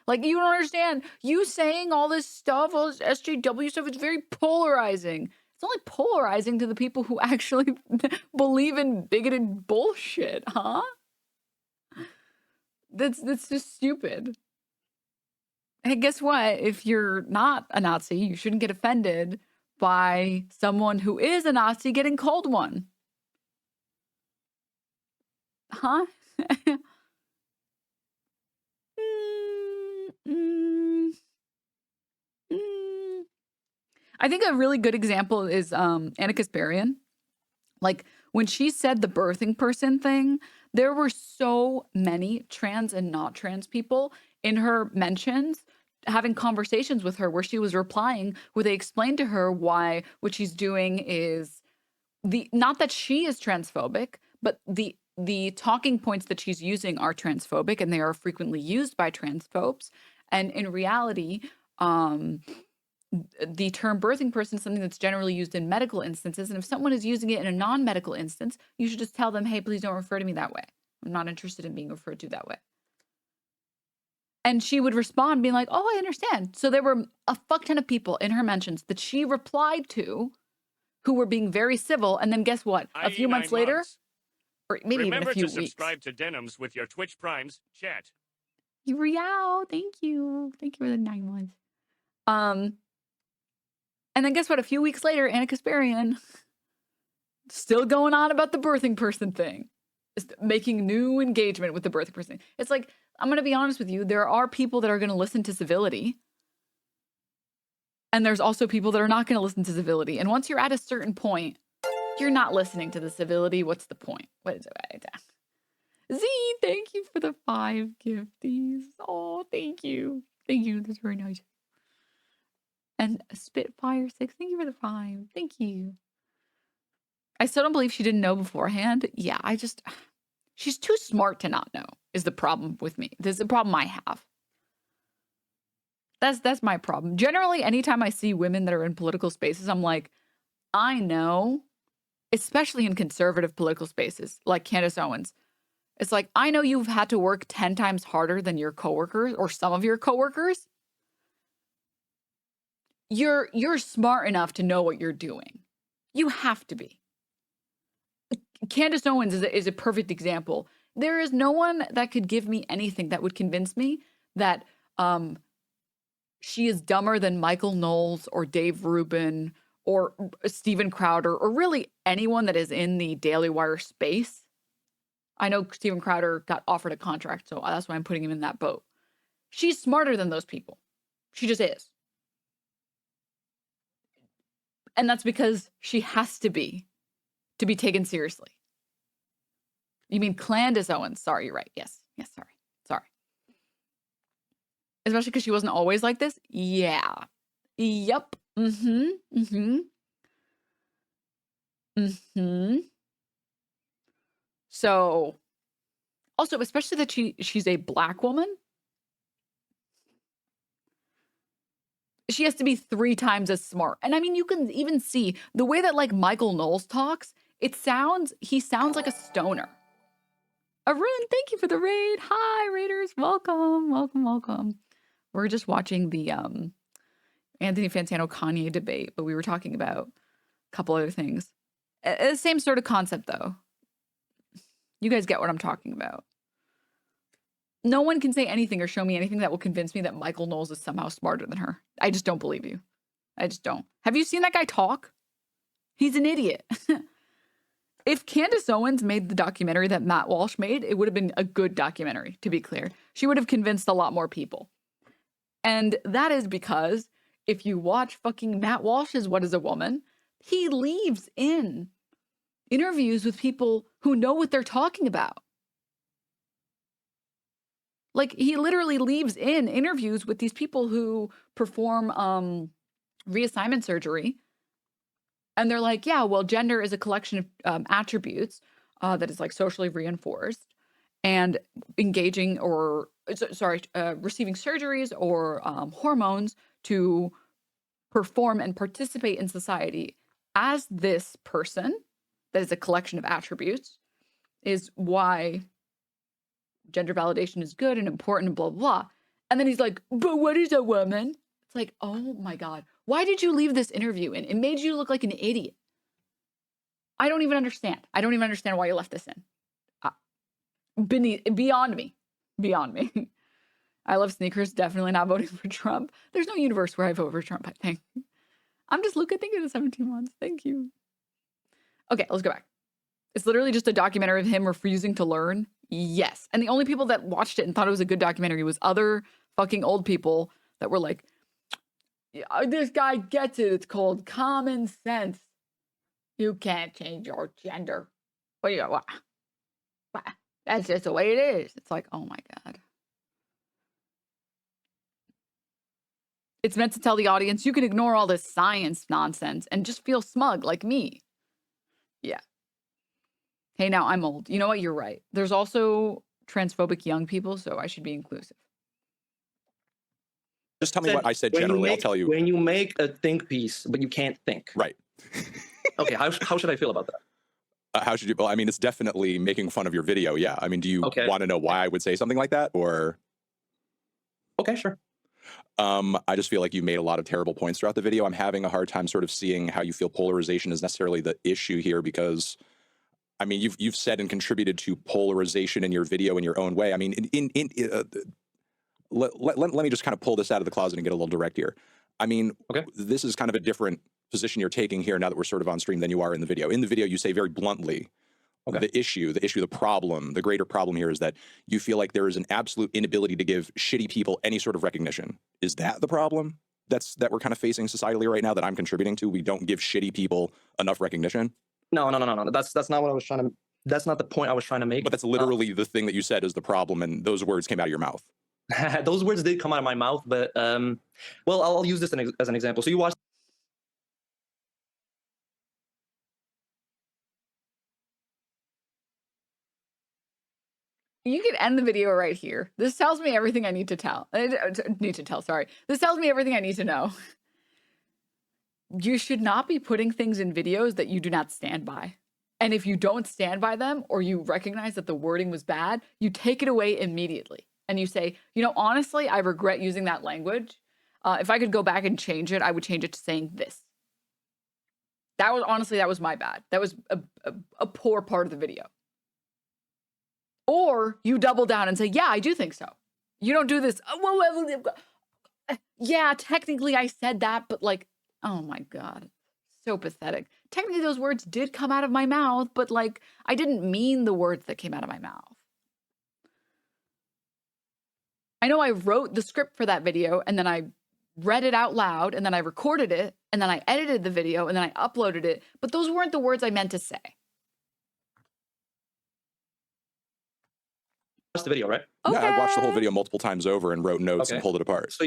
Like, you don't understand. You saying all this stuff, all this SJW stuff, it's very polarizing. It's only polarizing to the people who actually believe in bigoted bullshit, huh? That's just stupid. And guess what? If you're not a Nazi, you shouldn't get offended by someone who is a Nazi getting called one. Huh? I think a really good example is Anna Kasparian. Like, when she said the birthing person thing, there were so many trans and not trans people in her mentions having conversations with her where she was replying, where they explained to her why what she's doing is not that she is transphobic, but the talking points that she's using are transphobic, and they are frequently used by transphobes. And in reality, the term birthing person is something that's generally used in medical instances. And if someone is using it in a non-medical instance, you should just tell them, hey, please don't refer to me that way. I'm not interested in being referred to that way. And she would respond being like, oh, I understand. So there were a fuck ton of people in her mentions that she replied to who were being very civil. And then guess what? A few months later, or maybe even a few weeks. Remember to subscribe to Denims with your Twitch Primes, chat. Real, thank you. Thank you for the 9 months. And then guess what? A few weeks later, Anna Kasparian, still going on about the birthing person thing, just making new engagement with the birthing person. It's like, I'm going to be honest with you. There are people that are going to listen to civility. And there's also people that are not going to listen to civility. And once you're at a certain point, you're not listening to the civility. What's the point? What is it? Z, thank you for the 5 gifties. Oh, thank you. Thank you. That's very nice. And Spitfire 6, thank you for the 5. Thank you. I still don't believe she didn't know beforehand. Yeah, she's too smart to not know is the problem with me. This is the problem I have. That's my problem. Generally, anytime I see women that are in political spaces, I'm like, I know, especially in conservative political spaces like Candace Owens. It's like, I know you've had to work 10 times harder than your coworkers or some of your coworkers. You're smart enough to know what you're doing. You have to be. Candace Owens is a perfect example. There is no one that could give me anything that would convince me that she is dumber than Michael Knowles or Dave Rubin or Steven Crowder or really anyone that is in the Daily Wire space. I know Steven Crowder got offered a contract, so that's why I'm putting him in that boat. She's smarter than those people. She just is. And that's because she has to be taken seriously. You mean Candace Owens? Sorry, you're right. Yes, sorry. Especially because she wasn't always like this. Yeah. Yep. So, also, especially that she's a Black woman. She has to be 3 times as smart. And I mean, you can even see the way that like Michael Knowles talks, he sounds like a stoner. Arun, thank you for the raid. Hi, raiders. Welcome. We're just watching the Anthony Fantano Kanye debate, but we were talking about a couple other things. Same sort of concept, though. You guys get what I'm talking about. No one can say anything or show me anything that will convince me that Michael Knowles is somehow smarter than her. I just don't believe you. I just don't. Have you seen that guy talk? He's an idiot. If Candace Owens made the documentary that Matt Walsh made, it would have been a good documentary, to be clear. She would have convinced a lot more people. And that is because if you watch fucking Matt Walsh's What is a Woman, he leaves in interviews with people who know what they're talking about. Like, he literally leaves in interviews with these people who perform reassignment surgery. And they're like, yeah, well, gender is a collection of attributes that is like socially reinforced, and engaging or, receiving surgeries or hormones to perform and participate in society as this person that is a collection of attributes is why gender validation is good and important and blah, blah, blah. And then he's like, but what is a woman? It's like, oh my God, why did you leave this interview in? It made you look like an idiot. I don't even understand. I don't even understand why you left this in. Beyond me. Beyond me. I love sneakers. Definitely not voting for Trump. There's no universe where I vote for Trump, I think. I'm just Luca. Thank you for the 17 months. Thank you. Okay, let's go back. It's literally just a documentary of him refusing to learn. Yes. And the only people that watched it and thought it was a good documentary was other fucking old people that were like, yeah, this guy gets it. It's called common sense. You can't change your gender. What? That's just the way it is. It's like, oh my God. It's meant to tell the audience you can ignore all this science nonsense and just feel smug like me. Yeah. Hey, now I'm old. You know what? You're right. There's also transphobic young people, so I should be inclusive. Just tell me what I said generally. I'll tell you. When you make a think piece, but you can't think. Right. Okay, how should I feel about that? How should you? Well, I mean, it's definitely making fun of your video. Yeah. I mean, do you want to know why I would say something like that, or? Okay, sure. I just feel like you made a lot of terrible points throughout the video. I'm having a hard time sort of seeing how you feel polarization is necessarily the issue here, because, I mean, you've said and contributed to polarization in your video in your own way. I mean, let me just kind of pull this out of the closet and get a little direct here. I mean, this is kind of a different position you're taking here now that we're sort of on stream than you are in the video. In the video, you say very bluntly, the problem, the greater problem here is that you feel like there is an absolute inability to give shitty people any sort of recognition. Is that the problem that we're kind of facing societally right now that I'm contributing to? We don't give shitty people enough recognition? No. That's not what I was trying to, that's not the point I was trying to make. But that's literally the thing that you said is the problem, and those words came out of your mouth. Those words did come out of my mouth, but, well, I'll use this as an example. So you watch. You can end the video right here. This tells me everything I need to tell. Sorry. This tells me everything I need to know. You should not be putting things in videos that you do not stand by. And if you don't stand by them, or you recognize that the wording was bad, you take it away immediately. And you say, you know, honestly, I regret using that language. If I could go back and change it, I would change it to saying this. That was my bad. That was a poor part of the video. Or you double down and say, yeah, I do think so. You don't do this. Yeah, technically I said that, but like, oh my God, so pathetic. Technically those words did come out of my mouth, but like, I didn't mean the words that came out of my mouth. I know I wrote the script for that video, and then I read it out loud, and then I recorded it, and then I edited the video, and then I uploaded it, but those weren't the words I meant to say. The video, right? Okay. Yeah, I watched the whole video multiple times over and wrote notes and pulled it apart. So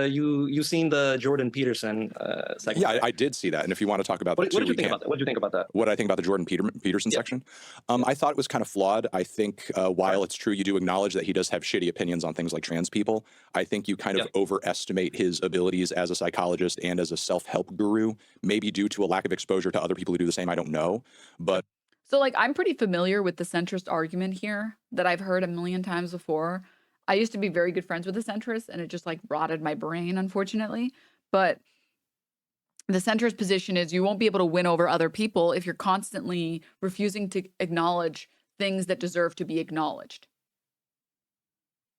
you seen the Jordan Peterson section? Yeah, I did see that. And if you want to talk about that too, what did you think about that? What did you think about that? What I think about the Jordan Peterson section? I thought it was kind of flawed. I think while it's true you do acknowledge that he does have shitty opinions on things like trans people, I think you kind of overestimate his abilities as a psychologist and as a self-help guru, maybe due to a lack of exposure to other people who do the same. I don't know, but so like, I'm pretty familiar with the centrist argument here that I've heard a million times before. I used to be very good friends with the centrists, and it just like rotted my brain, unfortunately. But the centrist position is you won't be able to win over other people if you're constantly refusing to acknowledge things that deserve to be acknowledged.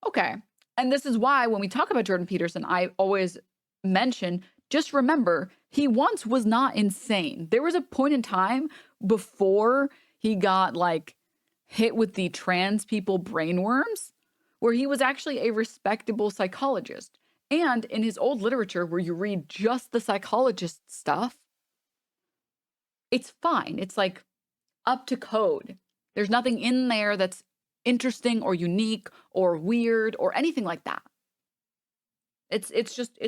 Okay. And this is why when we talk about Jordan Peterson, I always mention, just remember, he once was not insane. There was a point in time before he got like hit with the trans people brainworms where he was actually a respectable psychologist. And in his old literature, where you read just the psychologist stuff, it's fine. It's like up to code. There's nothing in there that's interesting or unique or weird or anything like that. It's just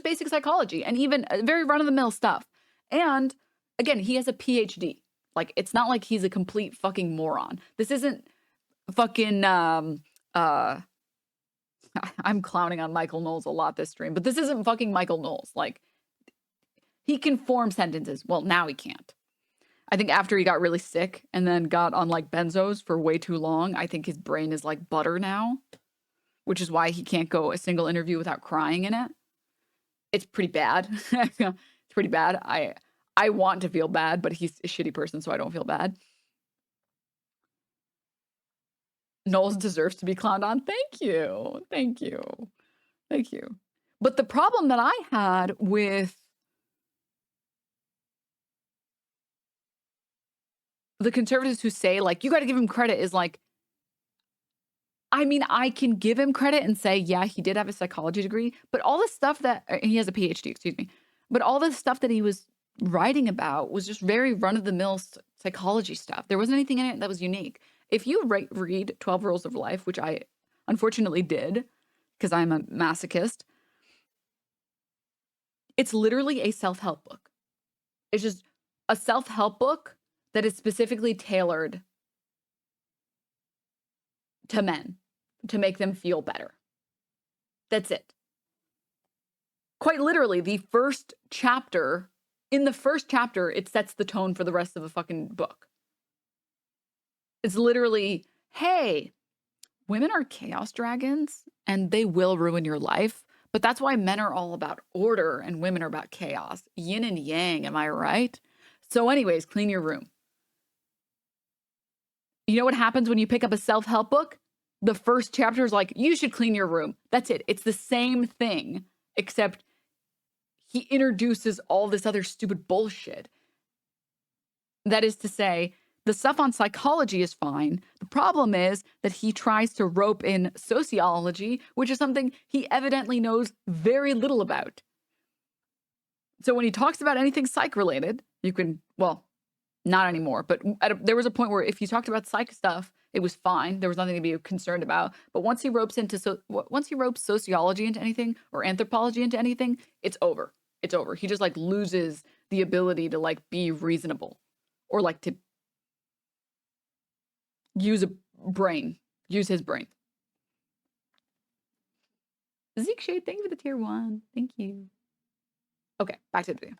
basic psychology and even very run-of-the-mill stuff. And again, he has a PhD. Like, it's not like he's a complete fucking moron. This isn't fucking I'm clowning on Michael Knowles a lot this stream, but this isn't fucking Michael Knowles. Like, he can form sentences. Well, now he can't. I think after he got really sick and then got on like benzos for way too long, I think his brain is like butter now, which is why he can't go a single interview without crying in it. It's pretty bad. It's pretty bad. I want to feel bad, but he's a shitty person, so I don't feel bad. Knowles deserves to be clowned on. Thank you. Thank you. Thank you. But the problem that I had with the conservatives who say, like, you got to give him credit is like, I mean, I can give him credit and say, yeah, he did have a psychology degree, but all the stuff that he has a PhD, excuse me, but all the stuff that he was writing about was just very run-of-the-mill psychology stuff. There wasn't anything in it that was unique. If you read 12 Rules of Life, which I unfortunately did because I'm a masochist, it's literally a self-help book. It's just a self-help book that is specifically tailored to men to make them feel better. That's it. Quite literally, the first chapter, in the first chapter, it sets the tone for the rest of the fucking book. It's literally, hey, women are chaos dragons and they will ruin your life, but that's why men are all about order and women are about chaos. Yin and yang, am I right? So anyways, clean your room. You know what happens when you pick up a self-help book? The first chapter is like, you should clean your room. That's it. It's the same thing, except he introduces all this other stupid bullshit. That is to say, the stuff on psychology is fine. The problem is that he tries to rope in sociology, which is something he evidently knows very little about. So when he talks about anything psych-related, you can, well, not anymore, but there was a point where if he talked about psych stuff, it was fine. There was nothing to be concerned about. But once he ropes sociology into anything or anthropology into anything, it's over. It's over. He just like loses the ability to like be reasonable or like to use his brain. Zeke Shade, thank you for the tier 1. Thank you. Okay, back to the video.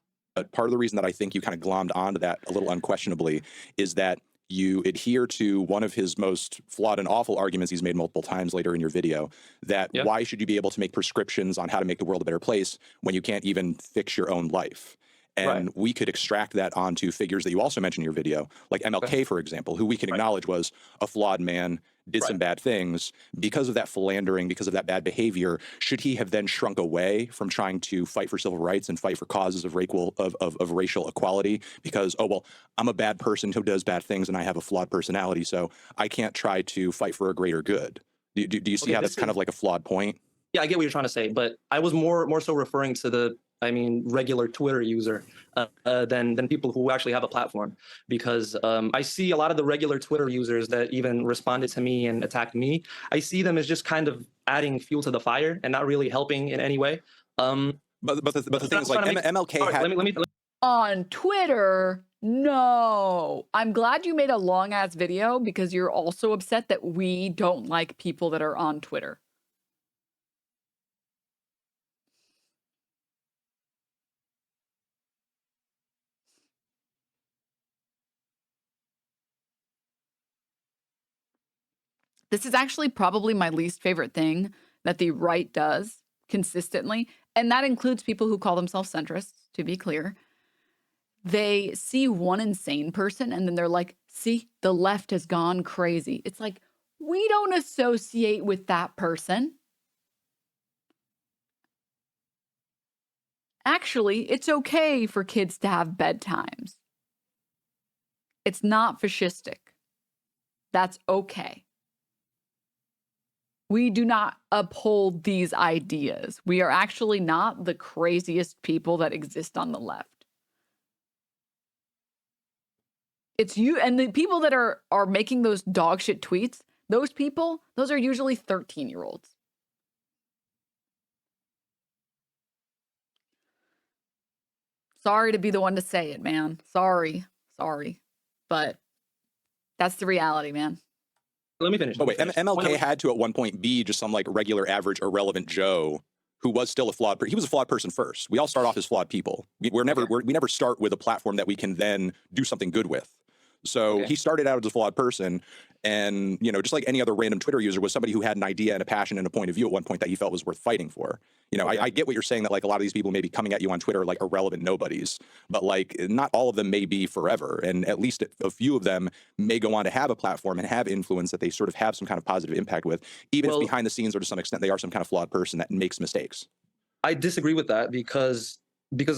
Part of the reason that I think you kind of glommed onto that a little unquestionably is that you adhere to one of his most flawed and awful arguments he's made multiple times later in your video, that why should you be able to make prescriptions on how to make the world a better place when you can't even fix your own life? And we could extract that onto figures that you also mentioned in your video, like MLK, for example, who we can acknowledge was a flawed man, did some bad things. Because of that philandering, because of that bad behavior, should he have then shrunk away from trying to fight for civil rights and fight for causes of racial equality? Because, oh, well, I'm a bad person who does bad things and I have a flawed personality, so I can't try to fight for a greater good. Do you see how that's kind of like a flawed point? Yeah, I get what you're trying to say, but I was more so referring to the, regular Twitter user than people who actually have a platform, because I see a lot of the regular Twitter users that even responded to me and attacked me. I see them as just kind of adding fuel to the fire and not really helping in any way. But the thing is, like, MLK had... Let me on Twitter, no. I'm glad you made a long ass video because you're also upset that we don't like people that are on Twitter. This is actually probably my least favorite thing that the right does consistently, and that includes people who call themselves centrists, to be clear. They see one insane person and then they're like, see, the left has gone crazy. It's like, we don't associate with that person. Actually, it's okay for kids to have bedtimes. It's not fascistic. That's okay. We do not uphold these ideas. We are actually not the craziest people that exist on the left. It's you and the people that are making those dog shit tweets. Those people, those are usually 13-year-olds. Sorry to be the one to say it, man. Sorry. But that's the reality, man. Let me finish. Oh, wait, MLK had to at one point be just some like regular, average, irrelevant Joe who was still a flawed he was a flawed person first. We all start off as flawed people. We never start with a platform that we can then do something good with. So he started out as a flawed person, and just like any other random Twitter user, was somebody who had an idea and a passion and a point of view at one point that he felt was worth fighting for. I get what you're saying, that like a lot of these people may be coming at you on Twitter like irrelevant nobodies, but like not all of them may be forever, and at least a few of them may go on to have a platform and have influence that they sort of have some kind of positive impact with, even if behind the scenes or to some extent they are some kind of flawed person that makes mistakes. I disagree with that because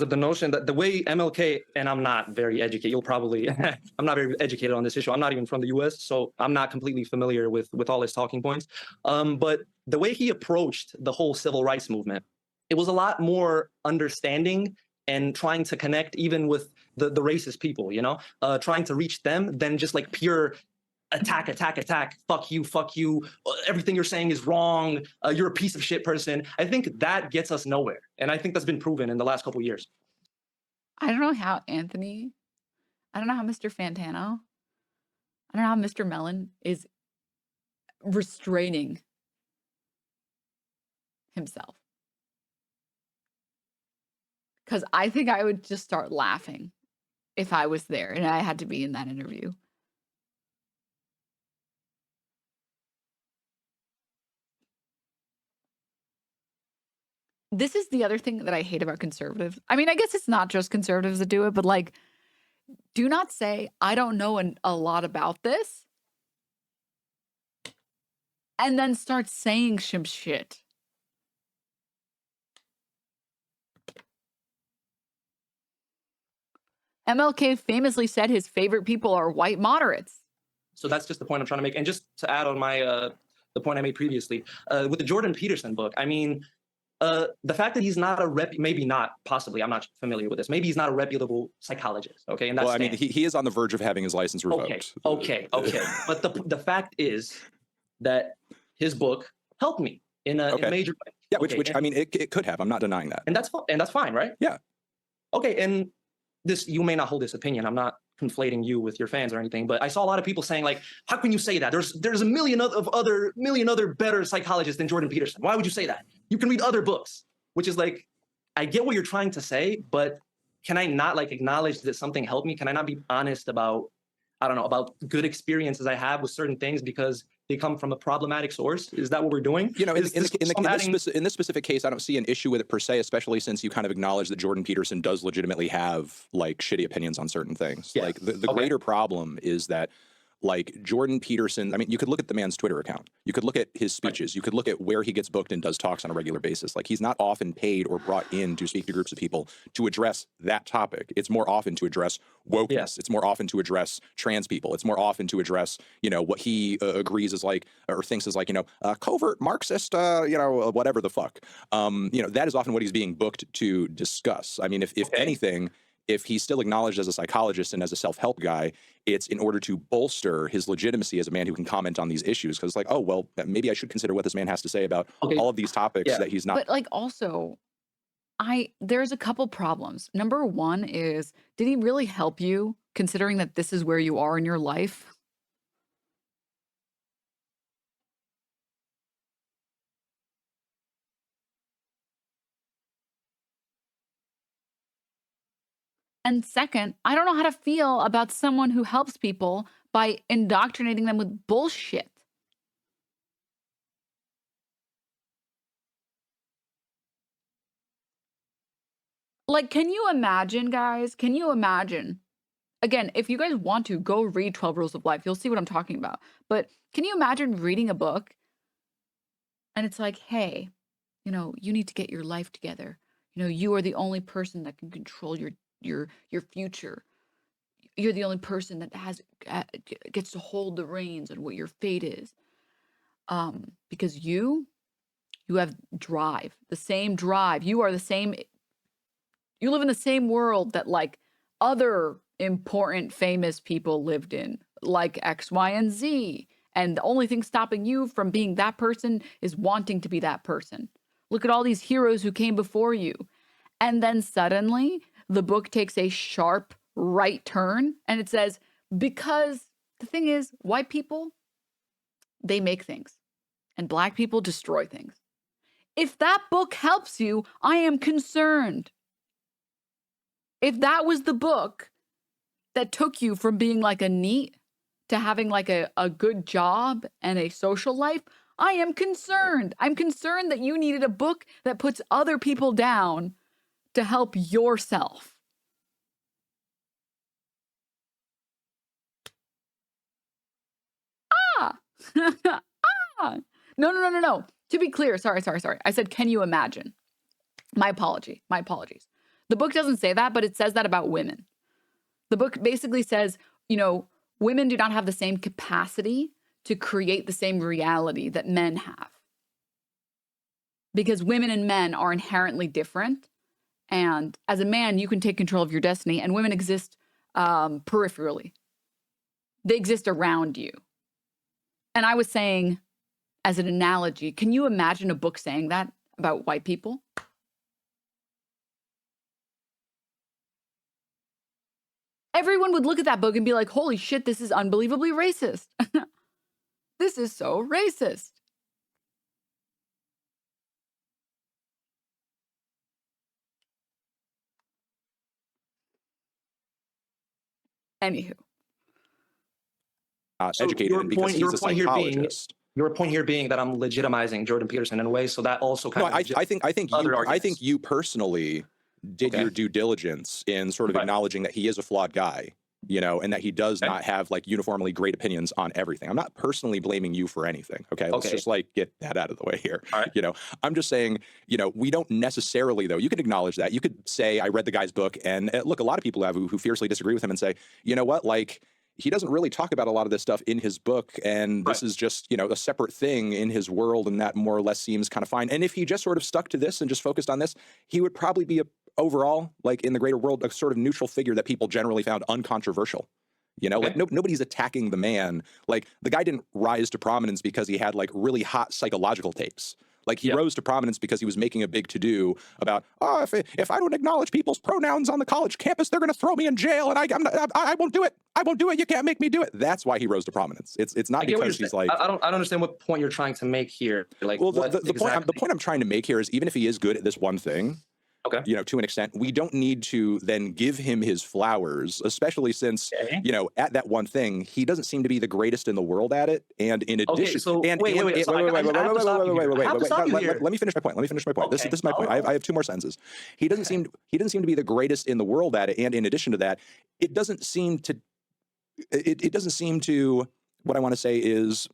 of the notion that the way MLK, and I'm not very educated, you'll probably, I'm not very educated on this issue. I'm not even from the US, so I'm not completely familiar with all his talking points. But the way he approached the whole civil rights movement, it was a lot more understanding and trying to connect even with the racist people, trying to reach them than just like pure attack, fuck you, everything you're saying is wrong, you're a piece of shit person. I think that gets us nowhere. And I think that's been proven in the last couple of years. I don't know how Anthony, I don't know how Mr. Fantano, I don't know how Mr. Mellon is restraining himself. Because I think I would just start laughing if I was there and I had to be in that interview. This is the other thing that I hate about conservatives. I mean, I guess it's not just conservatives that do it, but like, do not say, I don't know a lot about this, and then start saying some shit. MLK famously said his favorite people are white moderates. So that's just the point I'm trying to make. And just to add on my the point I made previously, with the Jordan Peterson book, I mean, the fact that he's not maybe not, possibly, I'm not familiar with this, maybe he's not a reputable psychologist, okay? And that's well, I mean, he is on the verge of having his license revoked. Okay. But the fact is that his book helped me in a major way. Yeah, which I mean, it could have. I'm not denying that. And that's fine, right? Yeah. Okay, and this, you may not hold this opinion. I'm not conflating you with your fans or anything, but I saw a lot of people saying like, how can you say that? There's a million other better psychologists than Jordan Peterson. Why would you say that? You can read other books, which is like, I get what you're trying to say, but can I not like acknowledge that something helped me? Can I not be honest about, I don't know, about good experiences I have with certain things because they come from a problematic source? Is that what we're doing? In this specific case, I don't see an issue with it per se, especially since you kind of acknowledge that Jordan Peterson does legitimately have like shitty opinions on certain things. Yeah. Like the greater problem is that like Jordan Peterson, I mean, you could look at the man's Twitter account. You could look at his speeches. You could look at where he gets booked and does talks on a regular basis. Like he's not often paid or brought in to speak to groups of people to address that topic. It's more often to address wokeness. Yeah. It's more often to address trans people. It's more often to address, what he agrees is like, or thinks is like, covert Marxist, whatever the fuck. That is often what he's being booked to discuss. I mean, if anything, if he's still acknowledged as a psychologist and as a self-help guy, it's in order to bolster his legitimacy as a man who can comment on these issues. Because it's like, oh, well, maybe I should consider what this man has to say about all of these topics that he's not. But like also, there's a couple problems. Number one is, did he really help you considering that this is where you are in your life? And second, I don't know how to feel about someone who helps people by indoctrinating them with bullshit. Like, can you imagine, guys? Can you imagine? Again, if you guys want to, go read 12 Rules of Life. You'll see what I'm talking about. But can you imagine reading a book and it's like, hey, you need to get your life together. You are the only person that can control your future. You're the only person that gets to hold the reins on what your fate is. Because you have drive, the same drive. You are the same. You live in the same world that like other important famous people lived in, like X, Y, and Z. And the only thing stopping you from being that person is wanting to be that person. Look at all these heroes who came before you. And then suddenly the book takes a sharp right turn and it says, because the thing is, white people, they make things and black people destroy things. If that book helps you, I am concerned. If that was the book that took you from being like a NEET to having like a good job and a social life, I am concerned. I'm concerned that you needed a book that puts other people down to help yourself. Ah! Ah! No. To be clear, sorry. I said, can you imagine? My apologies. The book doesn't say that, but it says that about women. The book basically says, women do not have the same capacity to create the same reality that men have. Because women and men are inherently different. And as a man, you can take control of your destiny, and women exist peripherally. They exist around you. And I was saying, as an analogy, can you imagine a book saying that about white people? Everyone would look at that book and be like, holy shit, this is unbelievably racist. This is so racist. Anywho. So educated in because he's a psychologist. Your point here being that I'm legitimizing Jordan Peterson in a way, so that also kind of I think you personally did your due diligence in sort of acknowledging that he is a flawed guy, and that he does not have like uniformly great opinions on everything. I'm not personally blaming you for anything. Okay. Let's just like get that out of the way here. All right. I'm just saying, we don't necessarily though. You could acknowledge that. You could say, I read the guy's book, and look, a lot of people have who fiercely disagree with him and say, you know what, like, he doesn't really talk about a lot of this stuff in his book, and this is just, a separate thing in his world, and that more or less seems kind of fine. And if he just sort of stuck to this and just focused on this, he would probably be overall, like in the greater world, a sort of neutral figure that people generally found uncontroversial. Like nobody's attacking the man. Like the guy didn't rise to prominence because he had like really hot psychological takes. Like he rose to prominence because he was making a big to-do about, if I don't acknowledge people's pronouns on the college campus, they're going to throw me in jail, and I won't do it. I won't do it. You can't make me do it. That's why he rose to prominence. It's not because he's like. I don't understand what point you're trying to make here. Like, well, the point I'm trying to make here is, even if he is good at this one thing, to an extent, we don't need to then give him his flowers, especially since, at that one thing, he doesn't seem to be the greatest in the world at it. And in addition, let me finish my point. This is my point. I have two more sentences. He doesn't seem to be the greatest in the world at it. And in addition to that, it doesn't seem to, what I want to say is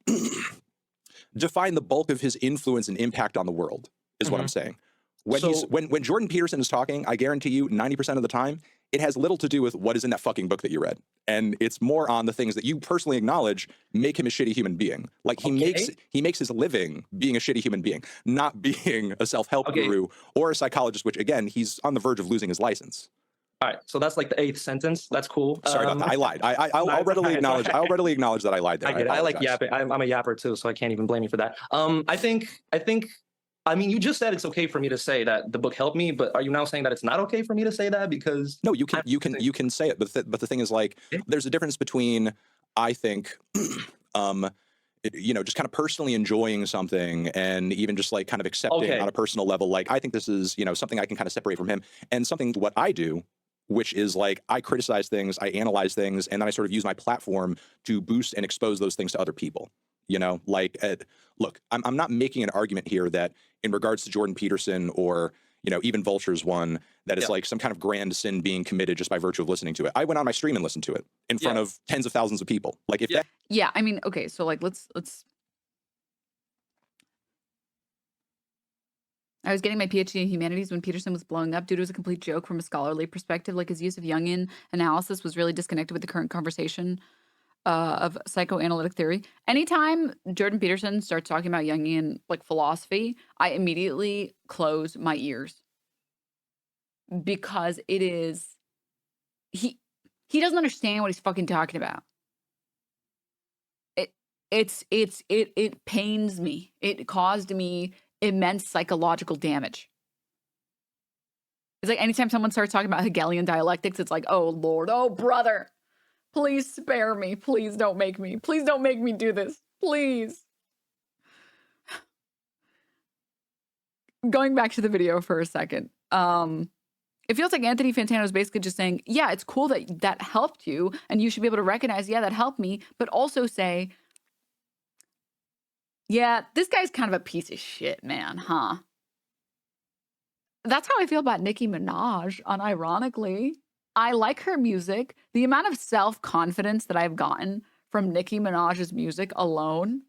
define the bulk of his influence and impact on the world is what I'm saying. When Jordan Peterson is talking, I guarantee you 90% of the time, it has little to do with what is in that fucking book that you read. And it's more on the things that you personally acknowledge make him a shitty human being. Like he makes his living being a shitty human being, not being a self-help guru or a psychologist, which again, he's on the verge of losing his license. All right, so that's like the 8th sentence. That's cool. Sorry about that. I lied. I'll readily acknowledge. I'll readily acknowledge that I lied there. I get it. I like yapping. I'm a yapper too, so I can't even blame you for that. I mean, you just said it's okay for me to say that the book helped me, but are you now saying that it's not okay for me to say that? Because no, you can say it, but the thing is, like, there's a difference between, I think, just kind of personally enjoying something and even just like kind of accepting on a personal level. Like, I think this is, something I can kind of separate from him, and something what I do, which is like I criticize things, I analyze things, and then I sort of use my platform to boost and expose those things to other people. Look, I'm not making an argument here that in regards to Jordan Peterson or, even Vulture's one, that it's like some kind of grand sin being committed just by virtue of listening to it. I went on my stream and listened to it in front of tens of thousands of people. Like if I mean, okay, so like let's I was getting my PhD in humanities when Peterson was blowing up. Dude was a complete joke from a scholarly perspective. Like his use of Jungian analysis was really disconnected with the current conversation of psychoanalytic theory. Anytime Jordan Peterson starts talking about Jungian like philosophy, I immediately close my ears because it is he doesn't understand what he's fucking talking about. It pains me. It caused me immense psychological damage. It's like anytime someone starts talking about Hegelian dialectics, it's like, oh Lord, oh brother, please spare me. Please don't make me do this. Please. Going back to the video for a second. It feels like Anthony Fantano is basically just saying, yeah, it's cool that that helped you and you should be able to recognize, yeah, that helped me, but also say, yeah, this guy's kind of a piece of shit, man, huh? That's how I feel about Nicki Minaj, unironically. I like her music. The amount of self-confidence that I've gotten from Nicki Minaj's music alone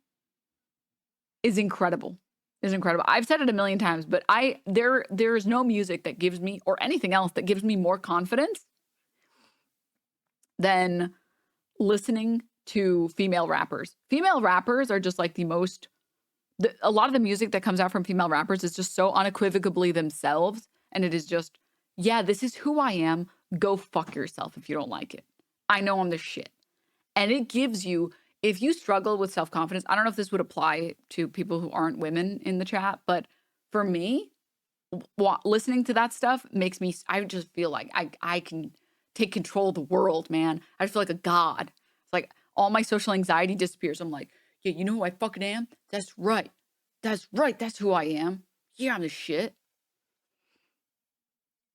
is incredible. I've said it a million times, but there is no music that gives me, or anything else that gives me more confidence than listening to female rappers. Female rappers are just like a lot of the music that comes out from female rappers is just so unequivocally themselves. And it is just, yeah, this is who I am. Go fuck yourself if you don't like it. I know I'm the shit. And it gives you, if you struggle with self-confidence, I don't know if this would apply to people who aren't women in the chat, but for me, listening to that stuff makes me, I just feel like I can take control of the world, man. I just feel like a god. It's like all my social anxiety disappears. I'm like, yeah, you know who I fucking am? That's right. That's who I am. Yeah, I'm the shit.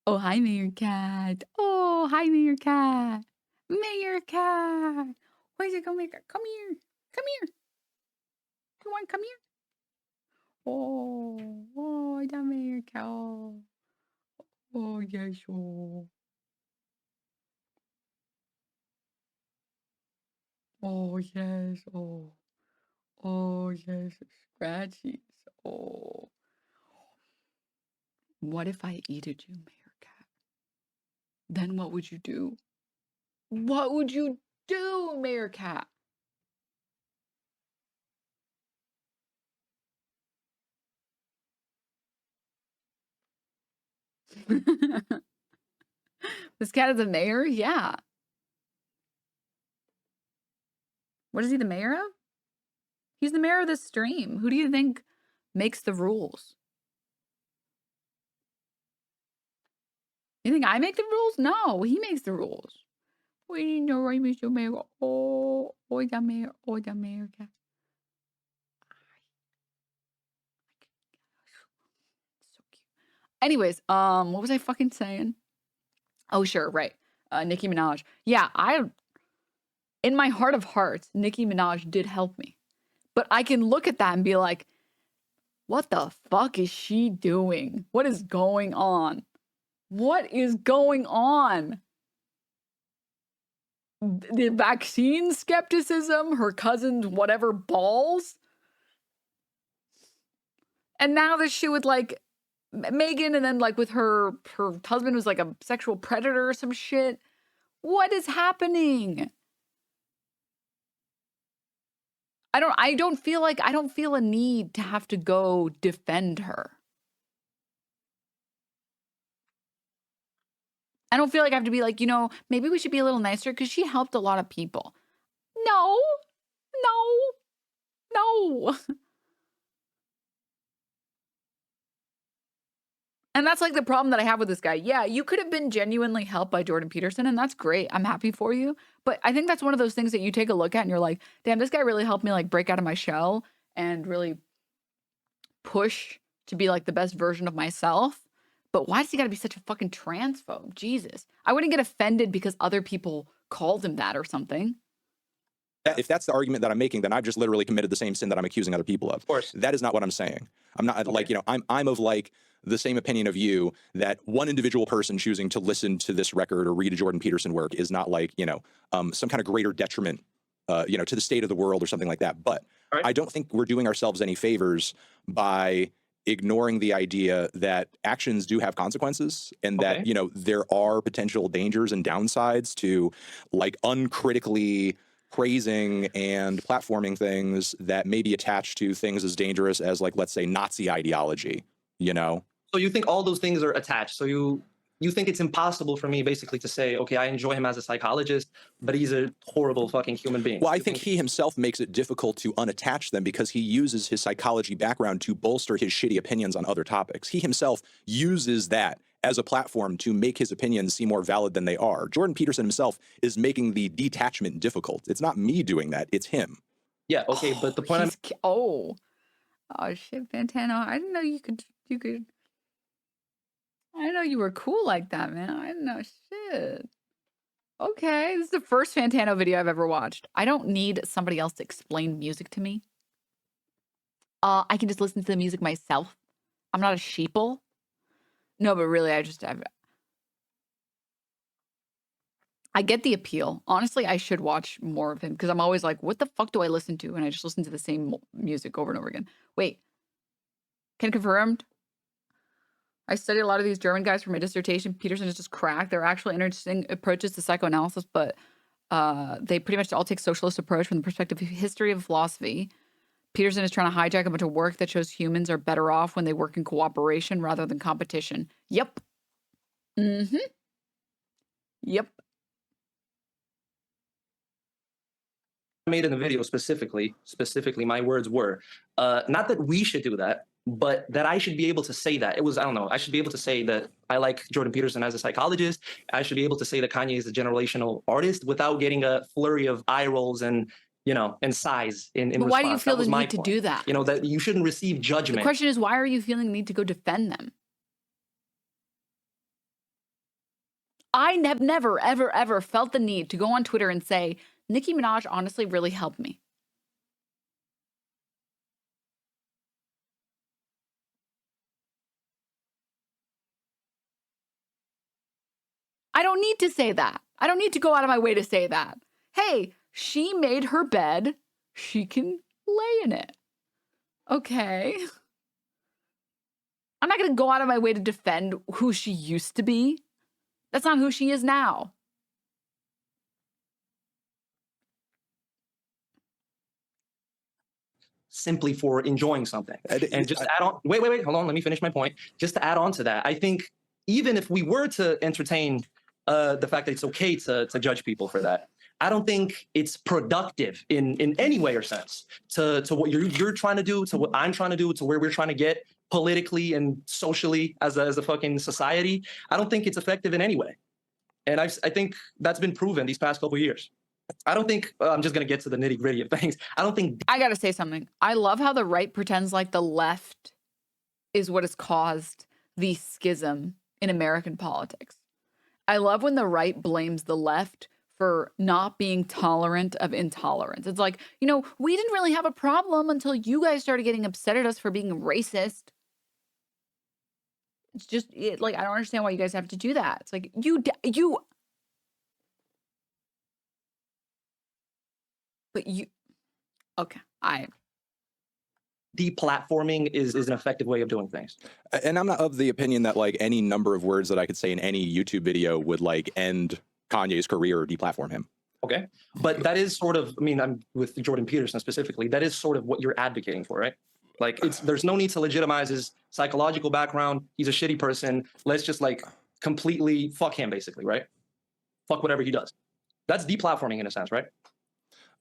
Oh, hi, Mayor Cat. Oh, hi, Mayor Cat. Mayor Cat. Where's it go, Mayor? Come here. Come here. You want to come here? Oh, I got Mayor Cat. Oh, yes. Oh, yes. Oh, yes. Scratchies. Oh. What if I eated you, Mayor Cat? Then what would you do? What would you do, Mayor Cat? This cat is a mayor? Yeah. What is he the mayor of? He's the mayor of this stream. Who do you think makes the rules? You think I make the rules? No, he makes the rules. We know right, Mr. Mayor. Oh, the mayor. Oh, the mayor cat. So cute. Anyways, what was I fucking saying? Oh, sure, right. Nicki Minaj. Yeah, in my heart of hearts, Nicki Minaj did help me. But I can look at that and be like, what the fuck is she doing? What is going on? What is going on? The vaccine skepticism, her cousin's whatever balls. And now this shit with like Megan, and then like with her husband was like a sexual predator or some shit. What is happening? I don't feel a need to have to go defend her. I don't feel like I have to be like, maybe we should be a little nicer because she helped a lot of people. No. And that's like the problem that I have with this guy. Yeah, you could have been genuinely helped by Jordan Peterson, and that's great. I'm happy for you. But I think that's one of those things that you take a look at and you're like, damn, this guy really helped me like break out of my shell and really push to be like the best version of myself. But why does he got to be such a fucking transphobe? Jesus. I wouldn't get offended because other people called him that or something. If that's the argument that I'm making, then I've just literally committed the same sin that I'm accusing other people of. Of course. That is not what I'm saying. I'm not like, I'm of like the same opinion of you that one individual person choosing to listen to this record or read a Jordan Peterson work is not like, some kind of greater detriment, to the state of the world or something like that. But I don't think we're doing ourselves any favors by ignoring the idea that actions do have consequences and that, there are potential dangers and downsides to like uncritically praising and platforming things that may be attached to things as dangerous as, like, let's say, Nazi ideology, you know? So you think all those things are attached. So you think it's impossible for me basically to say, okay, I enjoy him as a psychologist, but he's a horrible fucking human being. Well, I think he himself makes it difficult to unattach them because he uses his psychology background to bolster his shitty opinions on other topics. He himself uses that as a platform to make his opinions seem more valid than they are. Jordan Peterson himself is making the detachment difficult. It's not me doing that, it's him. Yeah, okay, but the point I'm... Oh shit, Fantano. I didn't know you could I didn't know you were cool like that, man. I didn't know shit. Okay, this is the first Fantano video I've ever watched. I don't need somebody else to explain music to me. I can just listen to the music myself. I'm not a sheeple. No, but really, I get the appeal. Honestly, I should watch more of him because I'm always like, what the fuck do I listen to? And I just listen to the same music over and over again. Wait. Can confirmed. I studied a lot of these German guys for my dissertation. Peterson is just cracked. They're actually interesting approaches to psychoanalysis, but they pretty much all take socialist approach from the perspective of history of philosophy. Peterson is trying to hijack a bunch of work that shows humans are better off when they work in cooperation rather than competition. Yep. Mm-hmm. Yep. Made in the video specifically, my words were, not that we should do that, but that I should be able to say that. It was, I don't know, I should be able to say that I like Jordan Peterson as a psychologist. I should be able to say that Kanye is a generational artist without getting a flurry of eye rolls and, you know, and sighs in response. Why do you feel the need to do that? You know, that you shouldn't receive judgment. The question is, why are you feeling the need to go defend them? I have never, ever, ever felt the need to go on Twitter and say, Nicki Minaj honestly really helped me. I don't need to say that. I don't need to go out of my way to say that. Hey, she made her bed. She can lay in it. Okay. I'm not going to go out of my way to defend who she used to be. That's not who she is now. Simply for enjoying something. And just add on, wait, hold on, let me finish my point. Just to add on to that, I think even if we were to entertain the fact that it's okay to judge people for that, I don't think it's productive in any way or sense to what you're trying to do, to what I'm trying to do, to where we're trying to get politically and socially as a fucking society. I don't think it's effective in any way. And I think that's been proven these past couple of years. I don't think, I'm just going to get to the nitty gritty of things. I don't think. I got to say something. I love how the right pretends like the left is what has caused the schism in American politics. I love when the right blames the left for not being tolerant of intolerance. It's like, you know, we didn't really have a problem until you guys started getting upset at us for being racist. It's just like, I don't understand why you guys have to do that. It's like, okay, deplatforming is an effective way of doing things. And I'm not of the opinion that like any number of words that I could say in any YouTube video would like end Kanye's career or deplatform him. Okay, but that is sort of, I mean, I'm with Jordan Peterson specifically, that is sort of what you're advocating for, right? Like, there's no need to legitimize his psychological background. He's a shitty person. Let's just like completely fuck him, basically, right? Fuck whatever he does. That's deplatforming in a sense, right?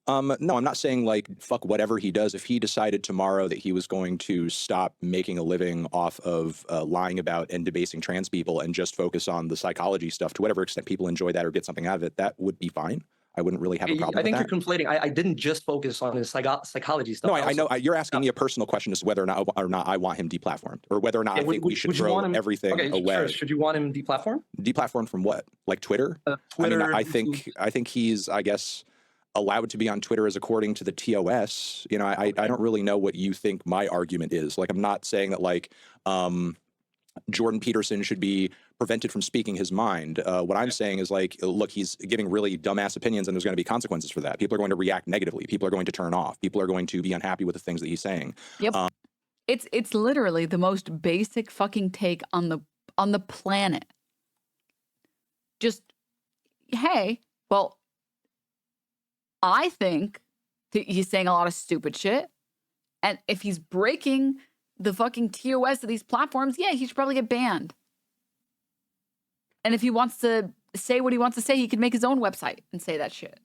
No, I'm not saying like fuck whatever he does. If he decided tomorrow that he was going to stop making a living off of lying about and debasing trans people and just focus on the psychology stuff, to whatever extent people enjoy that or get something out of it, that would be fine. I wouldn't really have a problem with that. I think you're conflating. I didn't just focus on his psychology stuff. No, I know. You're asking me a personal question as to whether or not I want him deplatformed, or whether or not I think we should throw everything away. Sure. Should you want him deplatformed? Deplatformed from what? Like Twitter? Twitter. I mean, I think he's, I guess, allowed to be on Twitter as according to the TOS. You know, I don't really know what you think my argument is. Like, I'm not saying that like Jordan Peterson should be prevented from speaking his mind. What I'm saying is like, look, he's giving really dumbass opinions and there's going to be consequences for that. People are going to react negatively. People are going to turn off. People are going to be unhappy with the things that he's saying. Yep. It's literally the most basic fucking take on the planet. Just, hey, well, I think that he's saying a lot of stupid shit. And if he's breaking the fucking TOS of these platforms, yeah, he should probably get banned. And if he wants to say what he wants to say, he could make his own website and say that shit.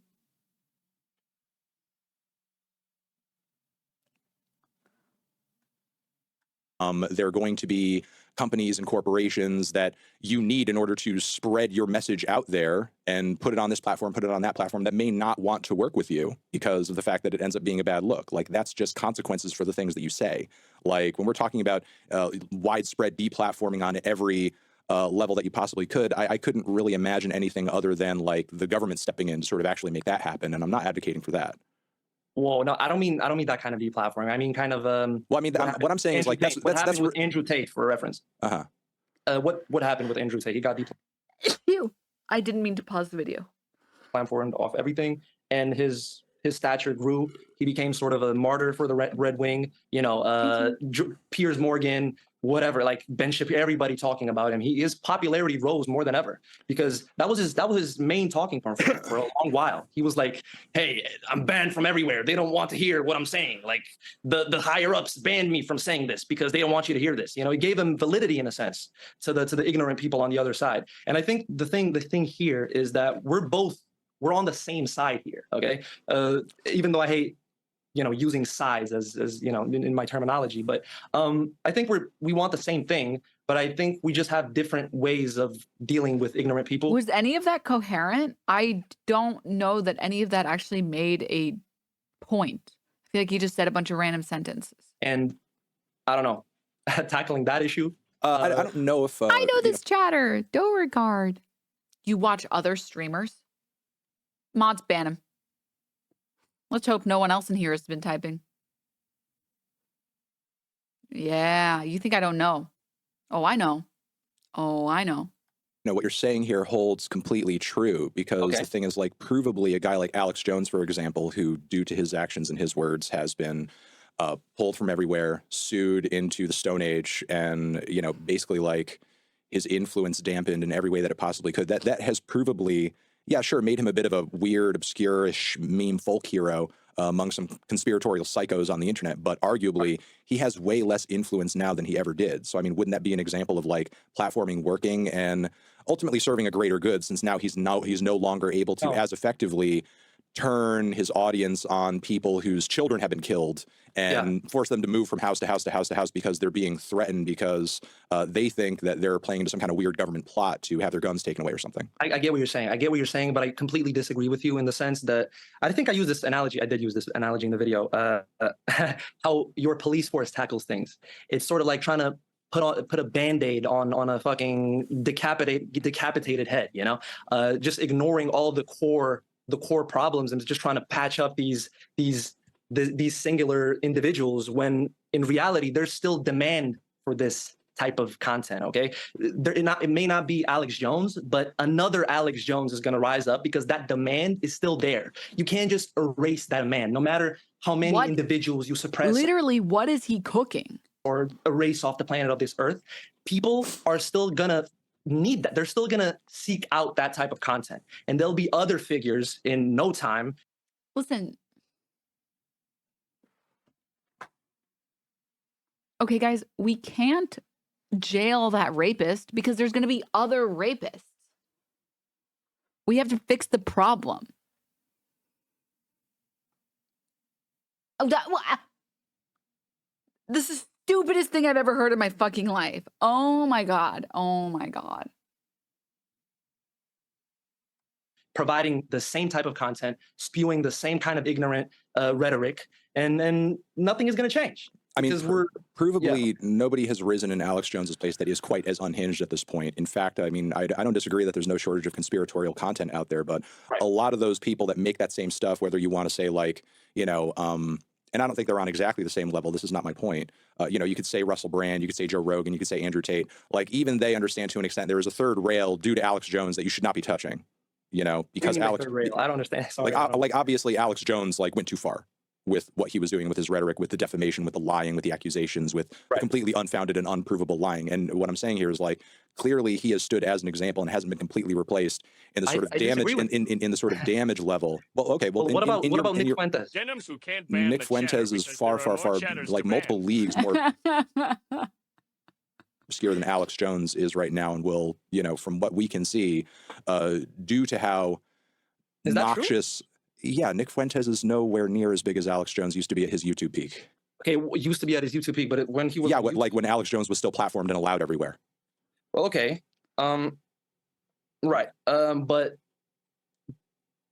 There are going to be companies and corporations that you need in order to spread your message out there and put it on this platform, put it on that platform, that may not want to work with you because of the fact that it ends up being a bad look. Like, that's just consequences for the things that you say. Like, when we're talking about widespread deplatforming on every level that you possibly could, I couldn't really imagine anything other than like the government stepping in to sort of actually make that happen. And I'm not advocating for that. Whoa, no, I don't mean that kind of deplatforming. I mean kind of well, I mean, what I'm saying is like what happened with Andrew Tate, for reference. What happened with Andrew Tate? He got Ew. I didn't mean to pause the video. Platformed off everything, and his stature grew. He became sort of a martyr for the Red Wing. You know, Piers Morgan, whatever, like Ben Shapiro, everybody talking about him. His popularity rose more than ever because that was his main talking point for a long while. He was like, "Hey, I'm banned from everywhere. They don't want to hear what I'm saying. Like the higher ups banned me from saying this because they don't want you to hear this." You know, he gave him validity in a sense to the ignorant people on the other side. And I think the thing here is that we're on the same side here. Okay, even though I hate, you know, using size as you know, in my terminology, but I think we want the same thing, but I think we just have different ways of dealing with ignorant people. Was any of that coherent? I don't know that any of that actually made a point. I feel like he just said a bunch of random sentences. And I don't know, tackling that issue. I don't know if I know this chatter. Beauregard. You watch other streamers? Mods ban him. Let's hope no one else in here has been typing. Yeah, you think I don't know? Oh, I know. Oh, I know. No, what you're saying here holds completely true because the thing is, like, provably a guy like Alex Jones, for example, who, due to his actions and his words, has been pulled from everywhere, sued into the Stone Age, and, you know, basically, like, his influence dampened in every way that it possibly could. That has provably, yeah, sure, made him a bit of a weird, obscure-ish meme folk hero among some conspiratorial psychos on the internet, but arguably he has way less influence now than he ever did. So, I mean, wouldn't that be an example of like platforming working and ultimately serving a greater good, since now he's no longer able to as effectively turn his audience on people whose children have been killed and force them to move from house to house to house to house because they're being threatened because they think that they're playing into some kind of weird government plot to have their guns taken away or something. I get what you're saying. I get what you're saying, but I completely disagree with you in the sense that I think I used this analogy. I did use this analogy in the video. How your police force tackles things. It's sort of like trying to put a Band-Aid on a fucking decapitated head, you know, just ignoring all the core problems and just trying to patch up these singular individuals when in reality there's still demand for this type of content. Okay, it may not be Alex Jones, but another Alex Jones is going to rise up because that demand is still there. You can't just erase that demand, no matter how many individuals you suppress. Literally, what is he cooking? Or erase off the planet of this earth. People are still gonna need that. They're still gonna seek out that type of content, and there'll be other figures in no time. Listen. Okay, guys, we can't jail that rapist because there's going to be other rapists. We have to fix the problem. Oh, this is the stupidest thing I've ever heard in my fucking life. Oh my God. Oh my God. Providing the same type of content, spewing the same kind of ignorant rhetoric, and nothing is going to change. I mean, provably, nobody has risen in Alex Jones's place that is quite as unhinged at this point. In fact, I mean, I don't disagree that there's no shortage of conspiratorial content out there, but a lot of those people that make that same stuff, whether you want to say like, you know, and I don't think they're on exactly the same level. This is not my point. You know, you could say Russell Brand, you could say Joe Rogan, you could say Andrew Tate. Like, even they understand to an extent there is a third rail due to Alex Jones that you should not be touching. You know, because Alex, I don't understand. Sorry, like obviously Alex Jones like went too far with what he was doing, with his rhetoric, with the defamation, with the lying, with the accusations, with the completely unfounded and unprovable lying. And what I'm saying here is like, clearly he has stood as an example and hasn't been completely replaced in the sort of damage in the sort of damage level. Well, okay. Well, what about Nick Fuentes? Denims who can't ban Nick the Fuentes is far, like multiple leagues more obscure than Alex Jones is right now, and will, you know, from what we can see, due to how noxious. Yeah, Nick Fuentes is nowhere near as big as Alex Jones used to be at his YouTube peak. Okay, used to be at his YouTube peak, but when he was like when Alex Jones was still platformed and allowed everywhere. Well, okay, right, but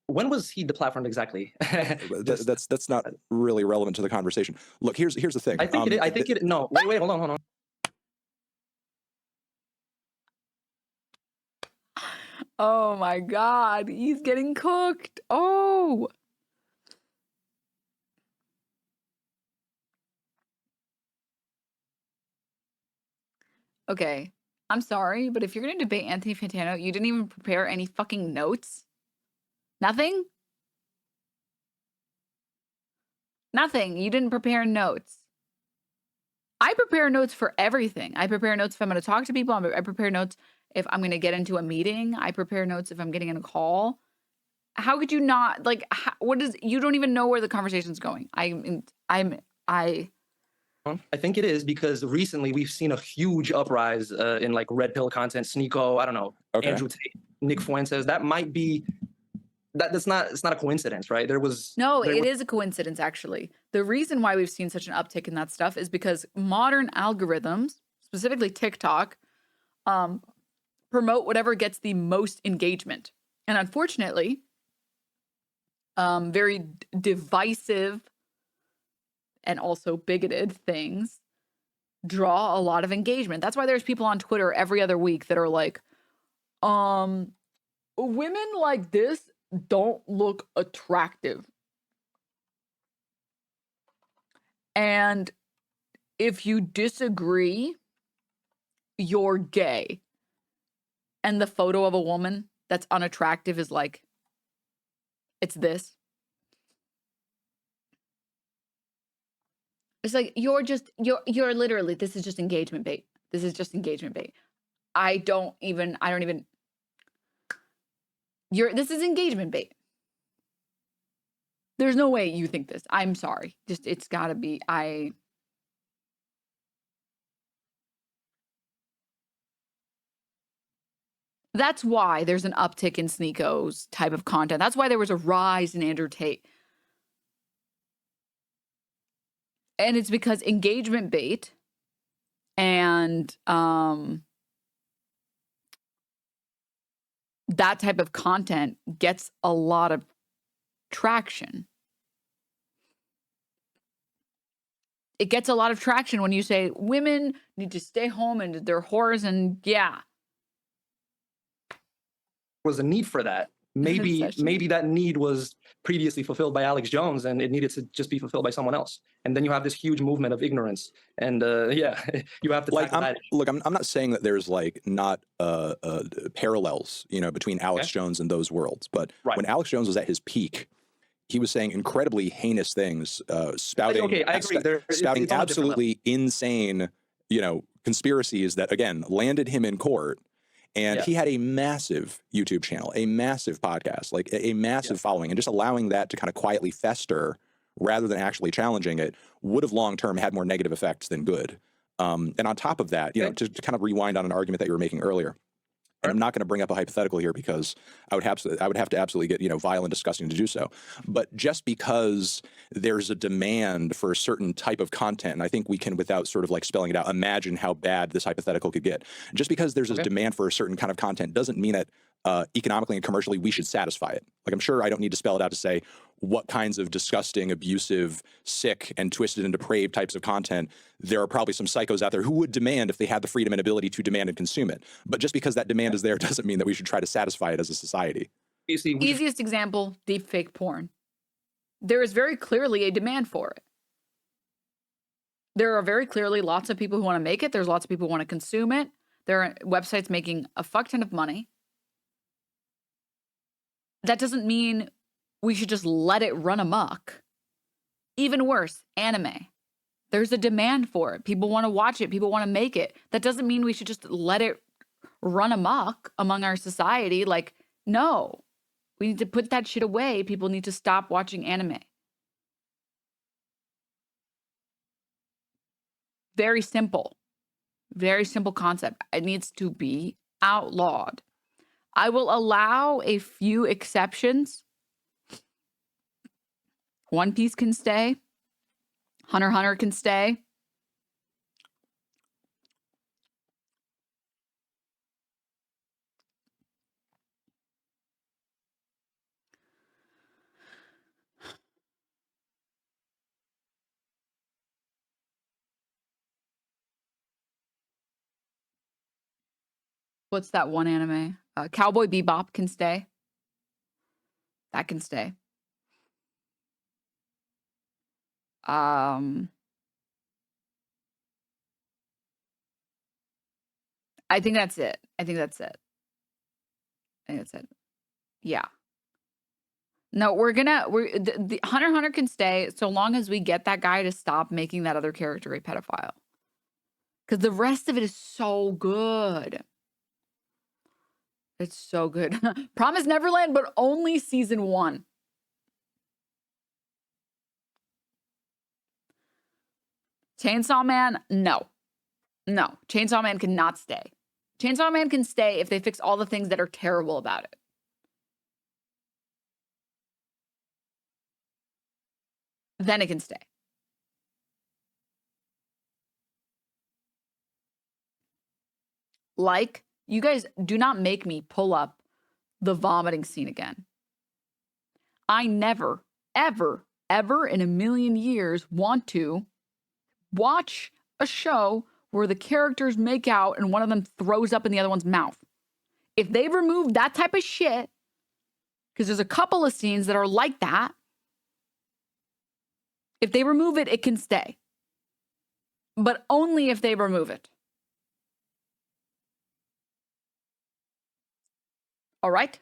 when was he deplatformed exactly? That's not really relevant to the conversation. Look, here's the thing. I think it. No, wait, hold on. Oh my God, he's getting cooked. Oh. Okay, I'm sorry, but if you're going to debate Anthony Fantano, you didn't even prepare any fucking notes? Nothing? Nothing. You didn't prepare notes. I prepare notes for everything. I prepare notes if I'm going to talk to people. I prepare notes if I'm going to get into a meeting. I prepare notes if I'm getting in a call. How could you not, like, you don't even know where the conversation's going. I think it is because recently we've seen a huge uprise in like red pill content, Sneeko, I don't know, Andrew Tate, Nick Fuentes. That might be, it's not a coincidence, right? It is a coincidence, actually. The reason why we've seen such an uptick in that stuff is because modern algorithms, specifically TikTok, promote whatever gets the most engagement. And unfortunately, very divisive and also bigoted things draw a lot of engagement. That's why there's people on Twitter every other week that are like, women like this don't look attractive. And if you disagree, you're gay. And the photo of a woman that's unattractive is like, it's this. It's like, you're literally, this is just engagement bait. This is just engagement bait. This is engagement bait. There's no way you think this. I'm sorry. It's gotta be, that's why there's an uptick in Sneeko's type of content. That's why there was a rise in Andrew Tate. And it's because engagement bait and that type of content gets a lot of traction. It gets a lot of traction when you say women need to stay home and they're whores, and yeah. Was a need for that. Maybe that need was previously fulfilled by Alex Jones and it needed to just be fulfilled by someone else. And then you have this huge movement of ignorance. And you have to like, I'm not saying that there's like not parallels, you know, between Alex Jones and those worlds. But when Alex Jones was at his peak, he was saying incredibly heinous things, spouting absolutely insane, you know, conspiracies that, again, landed him in court. And he had a massive YouTube channel, a massive podcast, like a massive following, and just allowing that to kind of quietly fester rather than actually challenging it would have long-term had more negative effects than good. And on top of that, you know, to kind of rewind on an argument that you were making earlier, and I'm not going to bring up a hypothetical here because I would have to absolutely get, you know, vile and disgusting to do so. But just because there's a demand for a certain type of content, and I think we can, without sort of like spelling it out, imagine how bad this hypothetical could get. Just because there's a demand for a certain kind of content doesn't mean that economically and commercially we should satisfy it. Like, I'm sure I don't need to spell it out to say what kinds of disgusting, abusive, sick, and twisted and depraved types of content there are probably some psychos out there who would demand if they had the freedom and ability to demand and consume it. But just because that demand is there doesn't mean that we should try to satisfy it as a society. Easiest example, deepfake porn. There is very clearly a demand for it. There are very clearly lots of people who want to make it. There's lots of people who want to consume it. There are websites making a fuck ton of money. That doesn't mean we should just let it run amok. Even worse, anime. There's a demand for it. People want to watch it. People want to make it. That doesn't mean we should just let it run amok among our society. Like, no. We need to put that shit away. People need to stop watching anime. Very simple. Very simple concept. It needs to be outlawed. I will allow a few exceptions. One Piece can stay. Hunter x Hunter can stay. What's that one anime? Cowboy Bebop can stay. That can stay. I think that's it. I think that's it. Yeah. No, the Hunter x Hunter can stay so long as we get that guy to stop making that other character a pedophile. Because the rest of it is so good. It's so good. Promise Neverland, but only season 1. Chainsaw Man, no. No, Chainsaw Man cannot stay. Chainsaw Man can stay if they fix all the things that are terrible about it. Then it can stay. Like, you guys do not make me pull up the vomiting scene again. I never, ever, ever in a million years want to watch a show where the characters make out and one of them throws up in the other one's mouth. If they remove that type of shit, because there's a couple of scenes that are like that, if they remove it, it can stay. But only if they remove it. All right?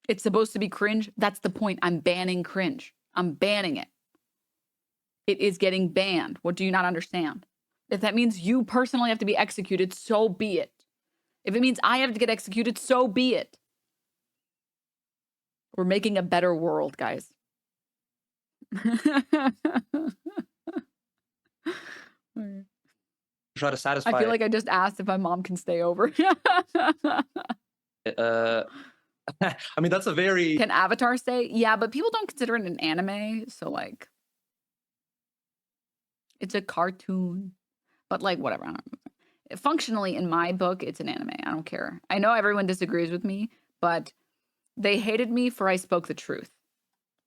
It's supposed to be cringe. That's the point. I'm banning cringe. I'm banning it. It is getting banned. What do you not understand? If that means you personally have to be executed, so be it. If it means I have to get executed, so be it. We're making a better world, guys. Try to satisfy. I feel like I just asked if my mom can stay over. I mean, that's a very... Can Avatar stay? Yeah, but people don't consider it an anime, so like... It's a cartoon. But like, whatever. I don't know. Functionally, in my book, it's an anime. I don't care. I know everyone disagrees with me, but they hated me for I spoke the truth.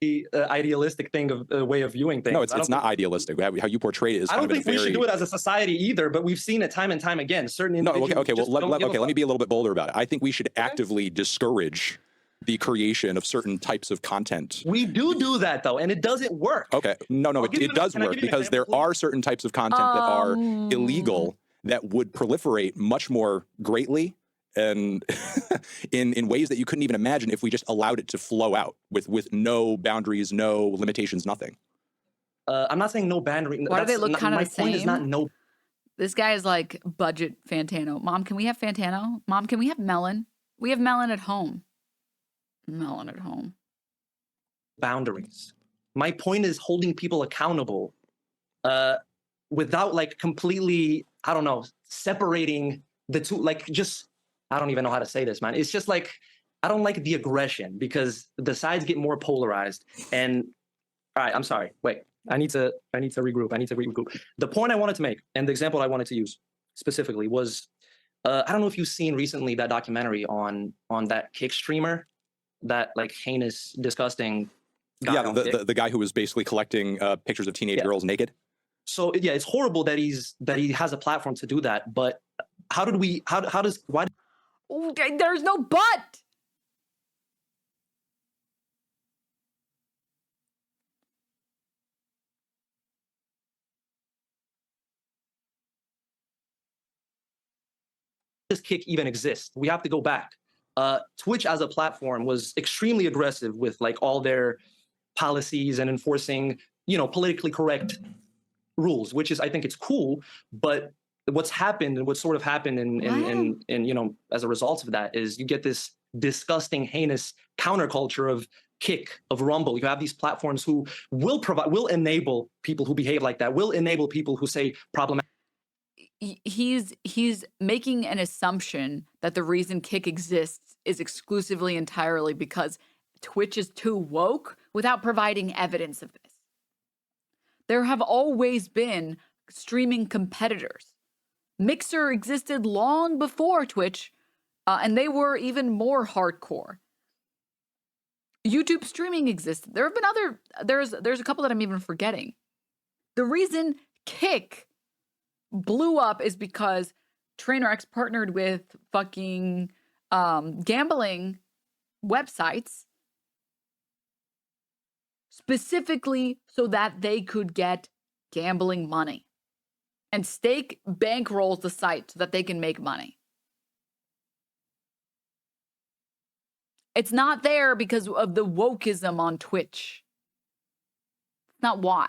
The idealistic thing of way of viewing things. No, it's not idealistic. How you portray it is. I don't think we should do it as a society either, but we've seen it time and time again. Certain individuals. No, okay. Well, let me be a little bit bolder about it. I think we should actively discourage the creation of certain types of content. We do that though, and it doesn't work. Okay, no, it does work because there are certain types of content that are illegal that would proliferate much more greatly and in ways that you couldn't even imagine if we just allowed it to flow out with no boundaries, no limitations, nothing. I'm not saying no boundary. Why do they look kind of the same? My point is not no. This guy is like budget Fantano. Mom, can we have Fantano? Mom, can we have melon? We have melon at home. Melon at home. Boundaries. My point is holding people accountable without like completely, I don't know, separating the two, like just, I don't even know how to say this, man. It's just like, I don't like the aggression because the sides get more polarized. And all right, I'm sorry. Wait, I need to regroup. The point I wanted to make and the example I wanted to use specifically was, I don't know if you've seen recently that documentary on that kick streamer, that like heinous, disgusting guy. Yeah, the guy who was basically collecting pictures of teenage girls naked. So yeah, it's horrible that he has a platform to do that. But why? There's no but. This kick even exists? We have to go back. Twitch as a platform was extremely aggressive with like all their policies and enforcing, you know, politically correct rules, which is, I think it's cool. But what's happened and what sort of happened in you know, as a result of that is you get this disgusting, heinous counterculture of Kick, of Rumble. You have these platforms who will enable people who behave like that, will enable people who say problematic. He's making an assumption that the reason Kick exists is exclusively entirely because Twitch is too woke without providing evidence of this. There have always been streaming competitors. Mixer existed long before Twitch, and they were even more hardcore. YouTube streaming existed. There have been there's a couple that I'm even forgetting. The reason Kick blew up is because TrainerX partnered with fucking gambling websites specifically so that they could get gambling money and stake bankrolls the site so that they can make money. It's not there because of the wokeism on Twitch. It's not why.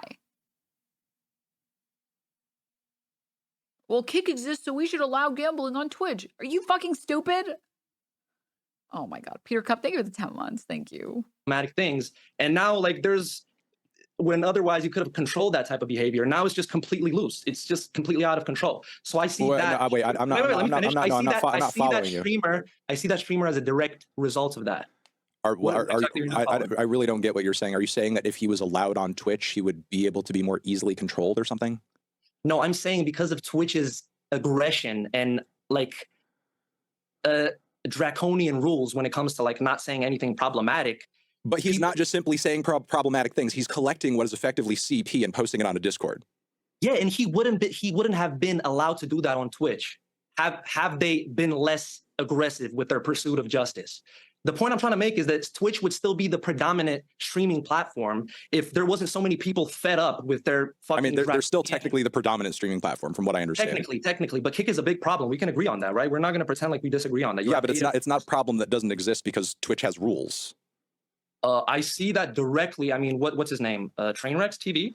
Well, Kick exists, so we should allow gambling on Twitch. Are you fucking stupid? Oh my God. Peter Cup, thank you for the 10 months. Thank you. Things. And now, like, when otherwise you could have controlled that type of behavior. Now it's just completely loose. It's just completely out of control. So I see that. No, wait, I'm not following you. I see that streamer as a direct result of that. I really don't get what you're saying. Are you saying that if he was allowed on Twitch, he would be able to be more easily controlled or something? No, I'm saying because of Twitch's aggression and like draconian rules when it comes to like not saying anything problematic. But he's not just simply saying problematic things. He's collecting what is effectively CP and posting it on a Discord. Yeah, and he wouldn't have been allowed to do that on Twitch. Have they been less aggressive with their pursuit of justice? The point I'm trying to make is that Twitch would still be the predominant streaming platform if there wasn't so many people fed up with their fucking... I mean, they're still technically the predominant streaming platform, from what I understand. Technically, but Kick is a big problem. We can agree on that, right? We're not going to pretend like we disagree on that. Yeah, but it's not a problem that doesn't exist because Twitch has rules. I see that directly. I mean, what's his name? Trainwreck's TV.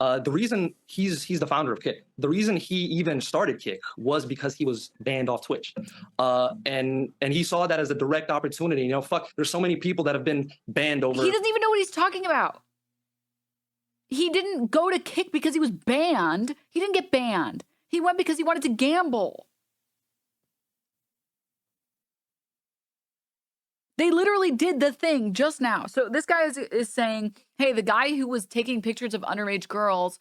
The reason he's the founder of Kick, the reason he even started Kick was because he was banned off Twitch. And he saw that as a direct opportunity. You know, fuck, there's so many people that have been banned over. He doesn't even know what he's talking about. He didn't go to Kick because he was banned. He didn't get banned. He went because he wanted to gamble. They literally did the thing just now. So this guy is saying, hey, the guy who was taking pictures of underage girls,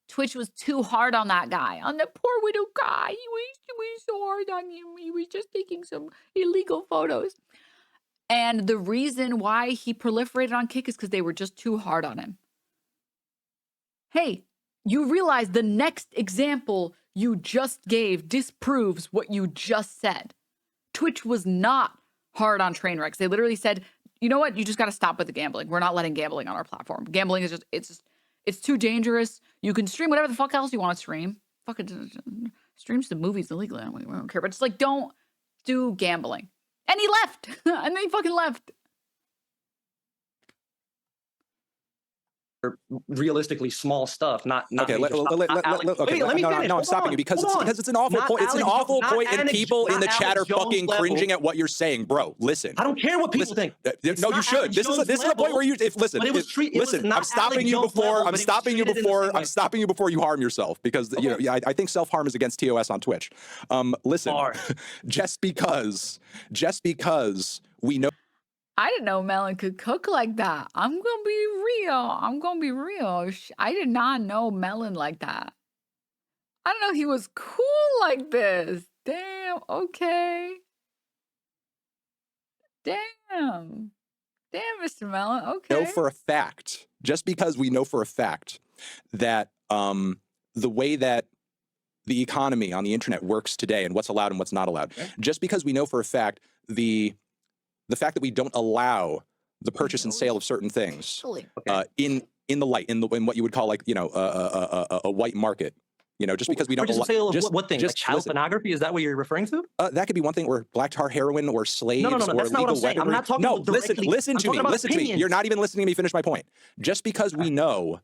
Twitch was too hard on that guy, on the poor widow guy. He was so hard on him. He was just taking some illegal photos. And the reason why he proliferated on Kick is because they were just too hard on him. Hey, you realize the next example you just gave disproves what you just said. Twitch was not hard on Trainwrecks. They literally said, you know what? You just got to stop with the gambling. We're not letting gambling on our platform. Gambling is it's too dangerous. You can stream whatever the fuck else you want to stream. Fucking stream some movies illegally. I don't care. But it's like, don't do gambling. And he left. And then he fucking left. Realistically small stuff, not okay. Let me finish. No, I'm stopping you because it's an awful point. It's an awful point, and people in the chat are fucking cringing at what you're saying, bro. Listen, I don't care what people think. No, you should. This is a point where you listen. I'm stopping you before. I'm stopping you before you harm yourself because you know. Yeah, I think self-harm is against TOS on Twitch. Listen, just because we know. I didn't know Melon could cook like that. I'm going to be real. I did not know Melon like that. I didn't know he was cool like this. Damn. Okay. Damn, Mr. Melon. Okay. Know for a fact, just because we know for a fact that the way that the economy on the internet works today and what's allowed and what's not allowed, just because we know for a fact the fact that we don't allow the purchase and sale of certain things in the light, in what you would call like, you know, a white market, You know, just because we don't Purchase and sale of just, what thing? Like child pornography? Is that what you're referring to? That could be one thing, or black tar heroin, or slaves, No, or that's not what legal I'm saying. I'm weaponry. not talking No, about listen directly. to I'm me. talking about Listen to me. opinions. You're not even listening to me finish my point. Just because we know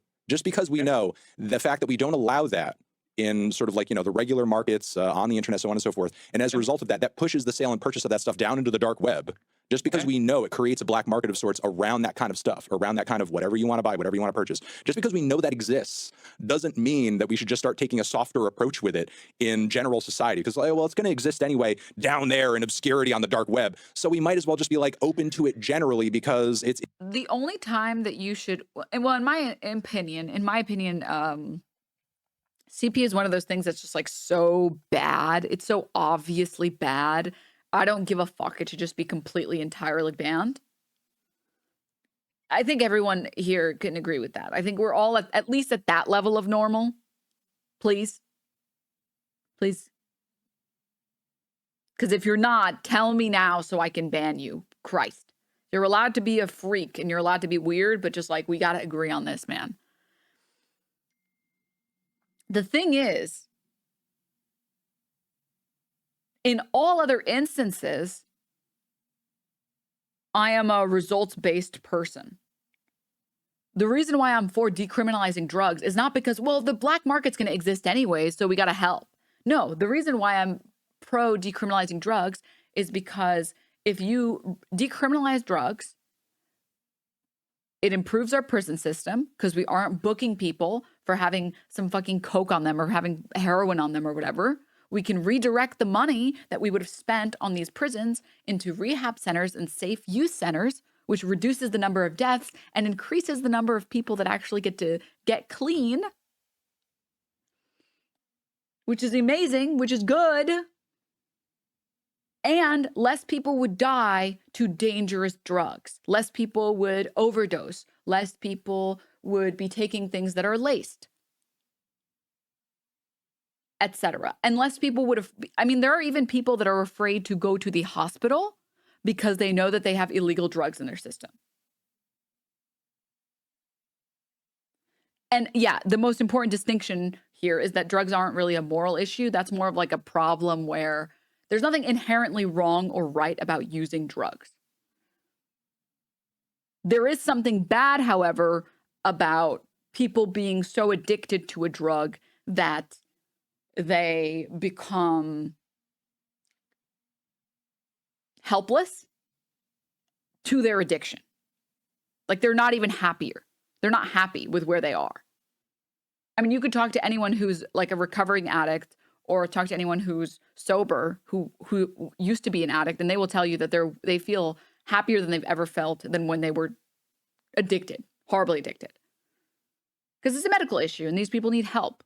the fact that we don't allow that in sort of like, you know, the regular markets on the internet, so on and so forth. And as a result of that, that pushes the sale and purchase of that stuff down into the dark web. Just because we know it creates a black market of sorts around that kind of stuff, around that kind of whatever you want to buy, whatever you want to purchase. Just because we know that exists doesn't mean that we should just start taking a softer approach with it in general society. Because, well, it's going to exist anyway down there in obscurity on the dark web. So we might as well just be like open to it generally because it's... The only time that you should, well, in my opinion, CP is one of those things that's just like so bad. It's so obviously bad. I don't give a fuck. It should just be completely, entirely banned. I think everyone here can agree with that. I think we're all at least at that level of normal. Please. Please. Because if you're not, tell me now so I can ban you. Christ. You're allowed to be a freak and you're allowed to be weird, but just like, we got to agree on this, man. The thing is, in all other instances, I am a results-based person. The reason why I'm for decriminalizing drugs is not because, well, the black market's going to exist anyways, so we got to help. No, the reason why I'm pro decriminalizing drugs is because if you decriminalize drugs, it improves our prison system because we aren't booking people for having some fucking coke on them or having heroin on them or whatever. We can redirect the money that we would have spent on these prisons into rehab centers and safe use centers, which reduces the number of deaths and increases the number of people that actually get to get clean, which is amazing, which is good. And less people would die to dangerous drugs. Less people would overdose. Less people would be taking things that are laced, etc. And less people would have, I mean, there are even people that are afraid to go to the hospital because they know that they have illegal drugs in their system. And yeah, the most important distinction here is that drugs aren't really a moral issue. That's more of like a problem where there's nothing inherently wrong or right about using drugs. There is something bad, however, about people being so addicted to a drug that they become helpless to their addiction. Like they're not even happier. They're not happy with where they are. I mean, you could talk to anyone who's like a recovering addict or talk to anyone who's sober, who used to be an addict, and they will tell you that they feel happier than they've ever felt than when they were addicted, horribly addicted. Because it's a medical issue and these people need help.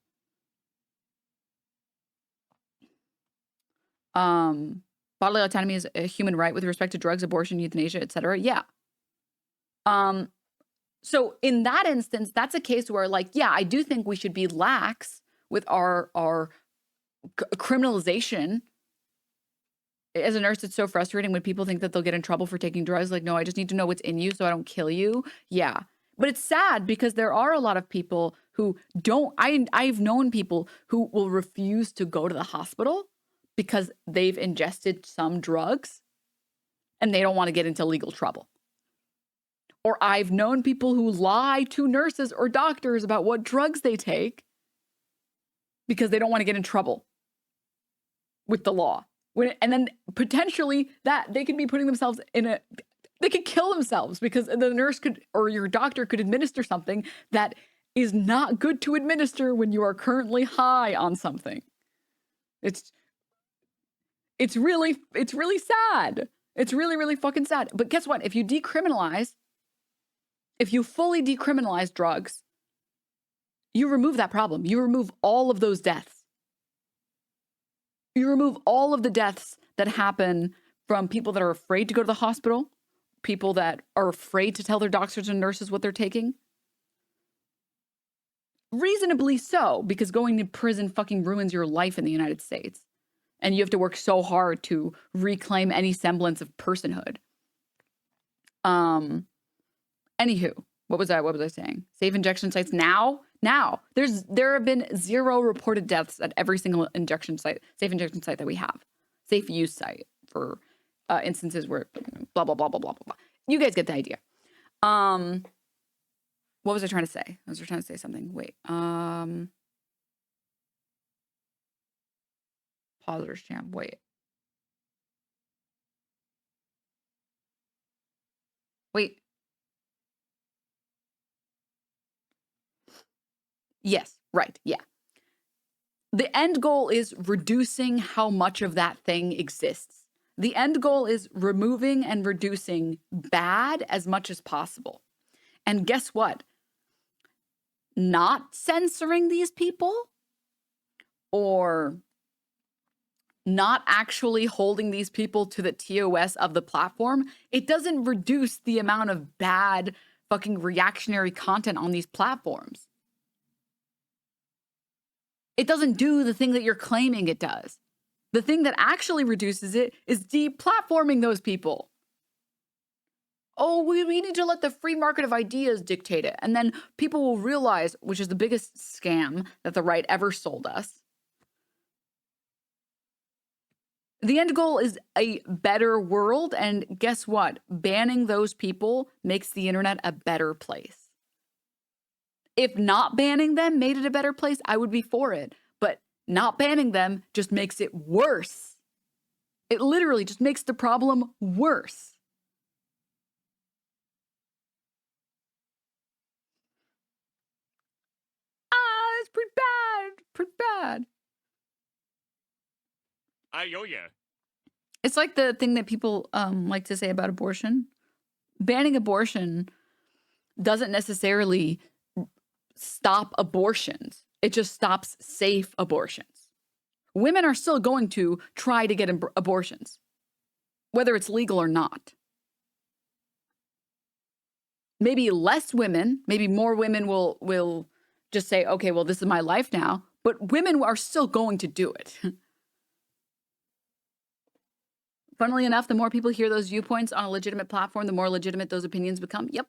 Bodily autonomy is a human right with respect to drugs, abortion, euthanasia, etc. Yeah. So in that instance, that's a case where, like, yeah, I do think we should be lax with our criminalization. As a nurse, it's so frustrating when people think that they'll get in trouble for taking drugs. Like, no, I just need to know what's in you so I don't kill you. Yeah. But it's sad because there are a lot of people who don't, I've known people who will refuse to go to the hospital because they've ingested some drugs and they don't want to get into legal trouble. Or I've known people who lie to nurses or doctors about what drugs they take because they don't want to get in trouble with the law. And then potentially that they could be putting themselves in they could kill themselves because the nurse could, or your doctor could administer something that is not good to administer when you are currently high on something. It's really sad. It's really, really fucking sad. But guess what? If you fully decriminalize drugs, you remove that problem. You remove all of those deaths. You remove all of the deaths that happen from people that are afraid to go to the hospital, people that are afraid to tell their doctors and nurses what they're taking. Reasonably so, because going to prison fucking ruins your life in the United States. And you have to work so hard to reclaim any semblance of personhood. Anywho, What was I saying? Safe injection sites now? There have been 0 reported deaths at every single safe injection site that we have. Safe use site for instances where blah, blah, blah, blah, blah, blah, blah. You guys get the idea. What was I trying to say? I was trying to say something. Wait. Pausers champ. Wait. Yes, right. Yeah. The end goal is reducing how much of that thing exists. The end goal is removing and reducing bad as much as possible. And guess what? Not censoring these people or not actually holding these people to the TOS of the platform, it doesn't reduce the amount of bad fucking reactionary content on these platforms. It doesn't do the thing that you're claiming it does. The thing that actually reduces it is deplatforming those people. Oh, we need to let the free market of ideas dictate it. And then people will realize, which is the biggest scam that the right ever sold us. The end goal is a better world. And guess what? Banning those people makes the internet a better place. If not banning them made it a better place, I would be for it. But not banning them just makes it worse. It literally just makes the problem worse. It's pretty bad. I owe ya. It's like the thing that people like to say about abortion. Banning abortion doesn't necessarily stop abortions. It just stops safe abortions. Women are still going to try to get abortions, whether it's legal or not. Maybe less women, maybe more women will just say, okay, well, this is my life now. But women are still going to do it. Funnily enough, the more people hear those viewpoints on a legitimate platform, the more legitimate those opinions become. Yep.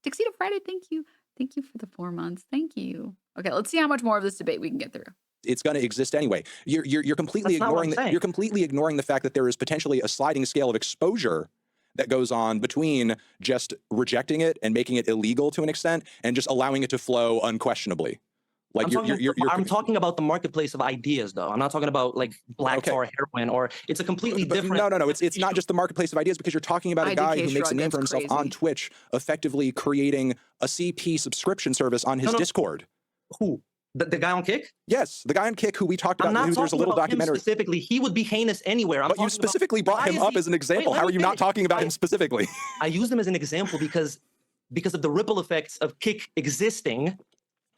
Tuxedo Friday, thank you. Thank you for the 4 months. Thank you. Okay, let's see how much more of this debate we can get through. It's going to exist anyway. You're completely you're completely ignoring the fact that there is potentially a sliding scale of exposure that goes on between just rejecting it and making it illegal to an extent and just allowing it to flow unquestionably. Like I'm talking about the marketplace of ideas, though. I'm not talking about like black tar heroin, or it's a completely different. No. It's not just the marketplace of ideas, because you're talking about a guy who makes a name for himself on Twitch, effectively creating a CP subscription service on his Discord. Who? The guy on Kick? Yes, the guy on Kick who we talked about. Who there's a little documentary. Specifically, he would be heinous anywhere. But you specifically brought him up as an example. How are you not talking about him specifically? I used him as an example because of the ripple effects of Kick existing,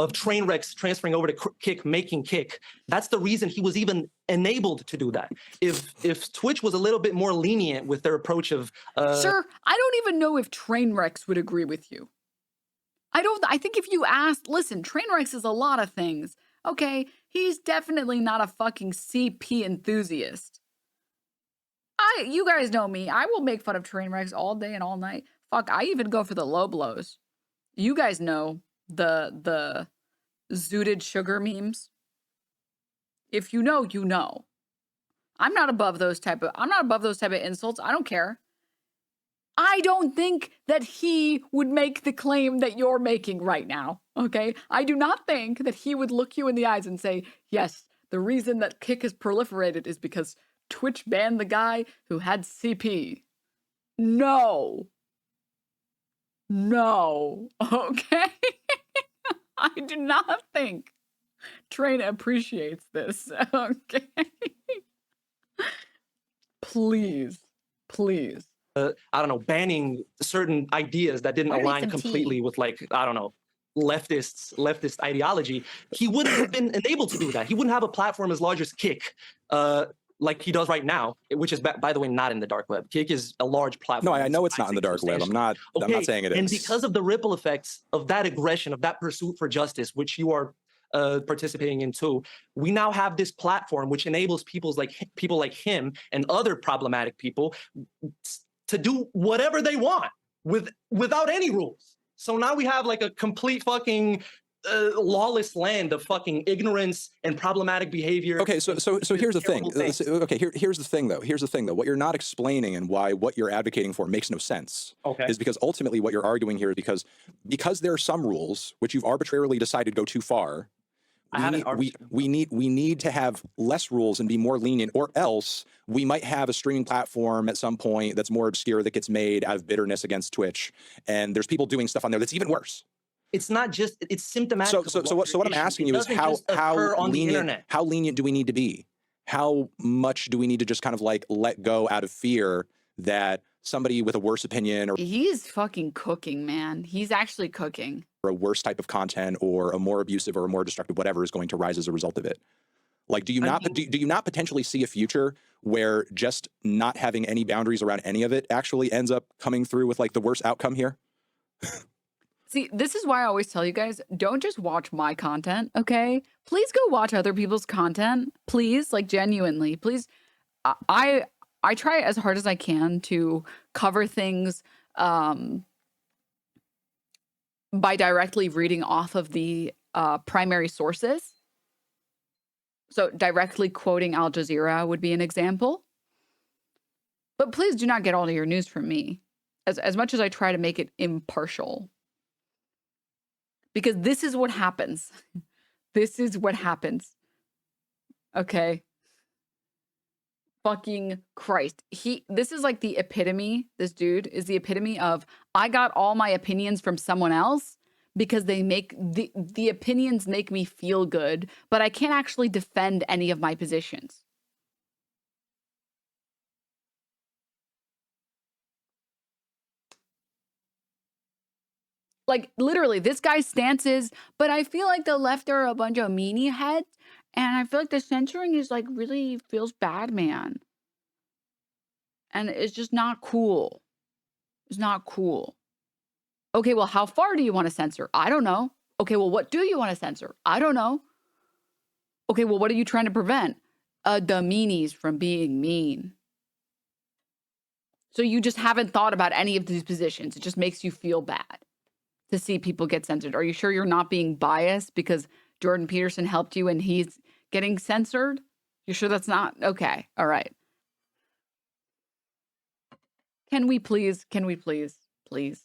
of train wrecks transferring over to Kick, making Kick. That's the reason he was even enabled to do that. If Twitch was a little bit more lenient with their approach of Sir, I don't even know if train wrecks would agree with you. I think if you asked, listen, train wrecks is a lot of things. Okay, he's definitely not a fucking CP enthusiast. You guys know me. I will make fun of train wrecks all day and all night. Fuck, I even go for the low blows. You guys know the zooted sugar memes. If you know, you know. I'm not above those type of insults. I don't care. I don't think that he would make the claim that you're making right now. Okay? I do not think that he would look you in the eyes and say, yes, the reason that Kick has proliferated is because Twitch banned the guy who had CP. No. Okay? I do not think Train appreciates this. Okay? Please. I don't know, banning certain ideas that didn't align completely with, like, I don't know, leftist ideology, he wouldn't have been enabled to do that. He wouldn't have a platform as large as Kick, like he does right now, which is, by the way, not in the dark web. Kick is a large platform. No, I know it's not in the dark web. I'm not saying it is. And because of the ripple effects of that aggression, of that pursuit for justice, which you are participating in too, we now have this platform which enables people like him and other problematic people to do whatever they want without any rules. So now we have like a complete fucking lawless land of fucking ignorance and problematic behavior. Okay, so here's the thing. Okay, here's the thing though. Here's the thing though. What you're not explaining and why what you're advocating for makes no sense. Okay. Is because ultimately what you're arguing here is because there are some rules which you've arbitrarily decided go too far. We need to have less rules and be more lenient, or else we might have a streaming platform at some point that's more obscure that gets made out of bitterness against Twitch, and there's people doing stuff on there that's even worse. It's not just, it's symptomatic. So what I'm asking you is how lenient do we need to be? How much do we need to just kind of like let go out of fear that somebody with a worse opinion or he's fucking cooking, man. He's actually cooking. Or a worse type of content or a more abusive or a more destructive whatever is going to rise as a result of it? Like, do you not potentially see a future where just not having any boundaries around any of it actually ends up coming through with like the worst outcome here? See, this is why I always tell you guys, don't just watch my content, okay? Please go watch other people's content. Please, like genuinely, please. I try as hard as I can to cover things by directly reading off of the primary sources. So directly quoting Al Jazeera would be an example. But please do not get all of your news from me, as much as I try to make it impartial. Because this is what happens. This is what happens. Okay. Fucking Christ. This is like the epitome, this dude is the epitome of, I got all my opinions from someone else because they make, the opinions make me feel good, but I can't actually defend any of my positions. Like, literally, this guy's stance is, but I feel like the left are a bunch of meanie heads, and I feel like the censoring is, like, really feels bad, man. And it's just not cool. It's not cool. Okay, well, how far do you want to censor? I don't know. Okay, well, what do you want to censor? I don't know. Okay, well, what are you trying to prevent? The meanies from being mean. So you just haven't thought about any of these positions. It just makes you feel bad to see people get censored. Are you sure you're not being biased because Jordan Peterson helped you and he's getting censored? You sure that's not? Okay. All right. Can we please, please?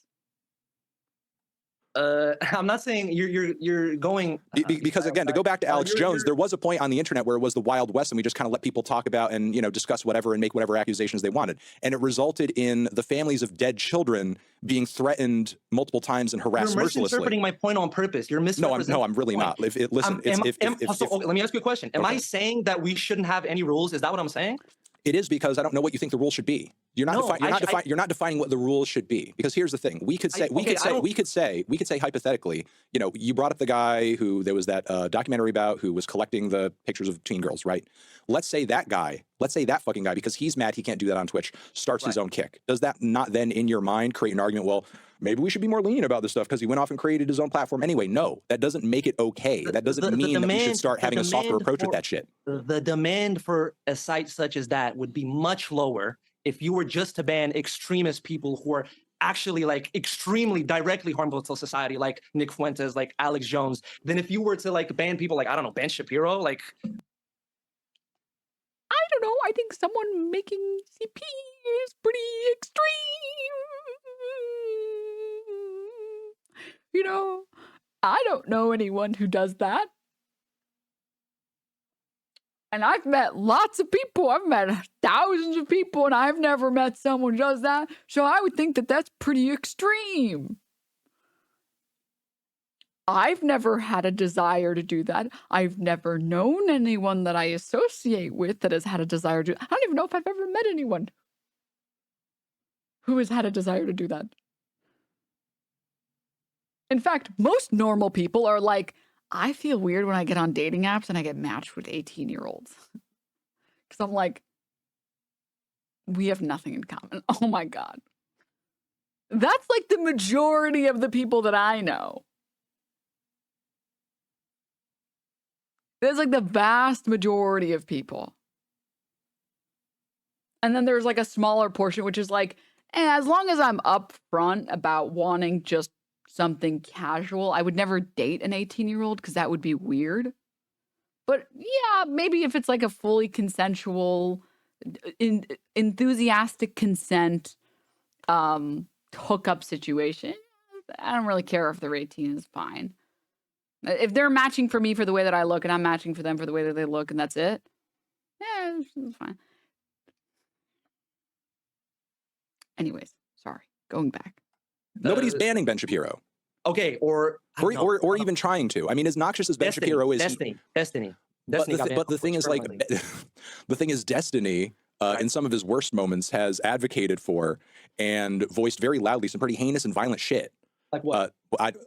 I'm not saying you're going because again, to go back to Alex Jones, there was a point on the internet where it was the Wild West and we just kind of let people talk about and, you know, discuss whatever and make whatever accusations they wanted. And it resulted in the families of dead children being threatened multiple times and harassed mercilessly. You're misinterpreting my point on purpose. You're misrepresenting. No, I'm really not. Let me ask you a question. Am I saying that we shouldn't have any rules? Is that what I'm saying? It is, because I don't know what you think the rules should be. You're not defining what the rules should be. Because here's the thing: we could say hypothetically, you know, you brought up the guy who there was that documentary about who was collecting the pictures of teen girls, right? Let's say that fucking guy, because he's mad he can't do that on Twitch, starts his own kick. Does that not then, in your mind, create an argument? Well, maybe we should be more lenient about this stuff because he went off and created his own platform anyway. No, that doesn't make it okay. That doesn't mean that we should start having a softer approach with that shit. The demand for a site such as that would be much lower if you were just to ban extremist people who are actually like extremely directly harmful to society, like Nick Fuentes, like Alex Jones, than if you were to like ban people like, I don't know, Ben Shapiro, like... I don't know. I think someone making CP is pretty extreme. You know, I don't know anyone who does that. And I've met lots of people. I've met thousands of people, and I've never met someone who does that. So I would think that that's pretty extreme. I've never had a desire to do that. I've never known anyone that I associate with that has had a desire to. I don't even know if I've ever met anyone who has had a desire to do that. In fact, most normal people are like, I feel weird when I get on dating apps and I get matched with 18-year-olds. Because I'm like, we have nothing in common. Oh my God. That's like the majority of the people that I know. There's like the vast majority of people. And then there's like a smaller portion, which is like, as long as I'm upfront about wanting just something casual. I would never date an 18-year-old because that would be weird. But yeah, maybe if it's like a fully consensual, enthusiastic consent hookup situation, I don't really care if they're 18, is fine. If they're matching for me for the way that I look and I'm matching for them for the way that they look and that's it, yeah, it's fine. Anyways, sorry. Going back. Nobody's banning Ben Shapiro. Okay, or even trying to. I mean, as noxious as Ben Shapiro is, Destiny. But the thing is, like, the thing is, Destiny, in some of his worst moments, has advocated for and voiced very loudly some pretty heinous and violent shit. Like what?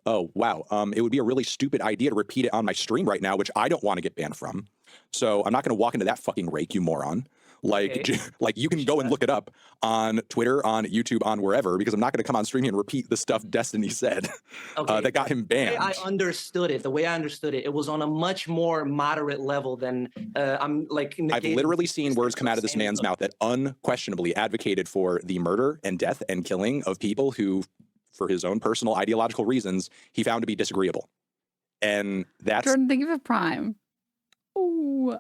Oh wow. It would be a really stupid idea to repeat it on my stream right now, which I don't want to get banned from. So I'm not going to walk into that fucking rake, you moron. Like, Okay. like you can go and look it up on Twitter, on YouTube, on wherever, because I'm not going to come on stream and repeat the stuff Destiny said that got him banned. The way I understood it, it was on a much more moderate level than I'm like. I've literally seen words come out of this man's mouth that unquestionably advocated for the murder and death and killing of people who, for his own personal ideological reasons, he found to be disagreeable. And that's Jordan, think of a prime. Ooh,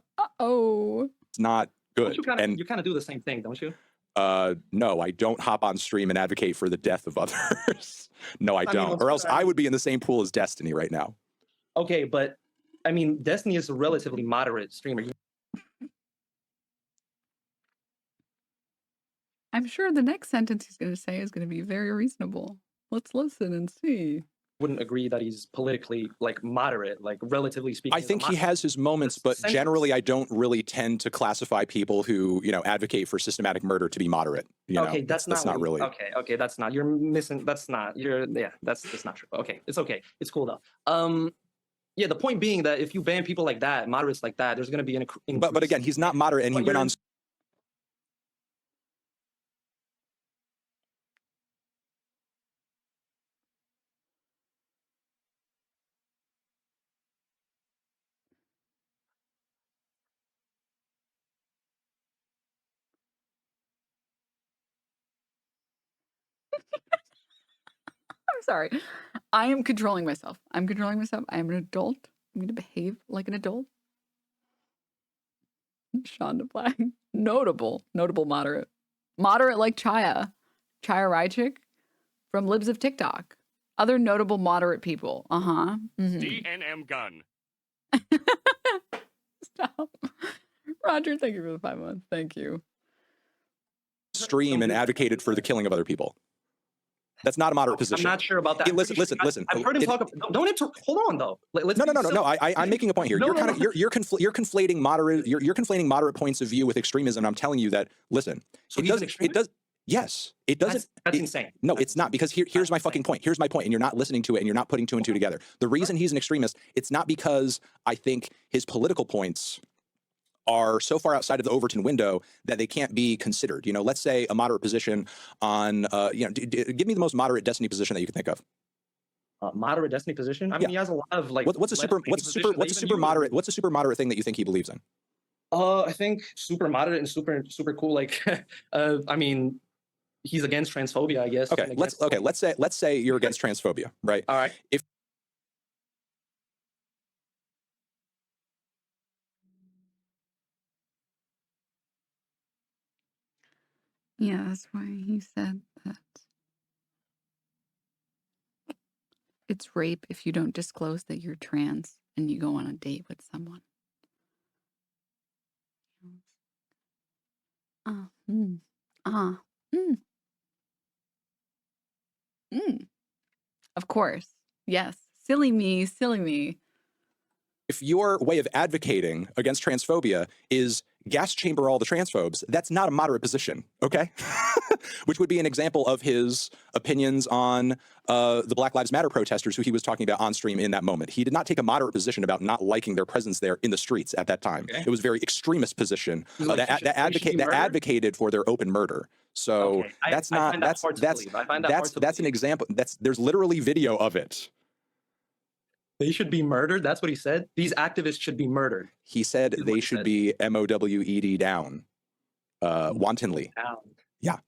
it's not good. You kind of do the same thing, don't you? No, I don't hop on stream and advocate for the death of others. No, I don't. Or else I would be in the same pool as Destiny right now. Okay, but I mean, Destiny is a relatively moderate streamer. I'm sure the next sentence he's going to say is going to be very reasonable. Let's listen and see. Wouldn't agree that he's politically like moderate, like relatively speaking. I think he has his moments, but generally I don't really tend to classify people who, advocate for systematic murder to be moderate. Okay, that's not really. Okay, that's not. You're missing. That's not. That's not true. Okay, it's okay. It's cool though. Yeah, the point being that if you ban people like that, moderates like that, there's going to be an increase. But again, he's not moderate, and he went on. I'm sorry. I am controlling myself. I am an adult. I'm going to behave like an adult. Shonda Black. Notable moderate. Moderate like Chaya Rychik from Libs of TikTok. Other notable moderate people. DNM gun. Stop. Roger, thank you for the 5 months. Thank you. Stream and advocated for the killing of other people. That's not a moderate position. I'm not sure about that. Hey, listen. I've heard him talk. Don't hold on though. No. I'm making a point here. You're conflating moderate. You're conflating moderate points of view with extremism. I'm telling you that. Listen, it does. Yes, it doesn't. That's insane. No, it's not, because here's my fucking point. Here's my point, and you're not listening to it, and you're not putting two and two together. The reason he's an extremist, it's not because I think his political points are so far outside of the Overton window that they can't be considered. Let's say a moderate position on, give me the most moderate Destiny position that you can think of. Moderate Destiny position? I mean, he has a lot of like. What's a super moderate thing that you think he believes in? I think super moderate and super cool. Like, I mean, he's against transphobia, I guess. Okay, let's say you're against transphobia, right? All right. If Yeah, that's why he said that. It's rape if you don't disclose that you're trans and you go on a date with someone. Of course. Yes. Silly me. If your way of advocating against transphobia is gas chamber all the transphobes, that's not a moderate position, okay? Which would be an example of his opinions on the Black Lives Matter protesters who he was talking about on stream in that moment. He did not take a moderate position about not liking their presence there in the streets at that time. Okay. It was a very extremist position that advocated for their open murder. So that's an example. There's literally video of it. They should be murdered. That's what he said. These activists should be murdered. He said they should be MOWED down, wantonly. Down. Yeah.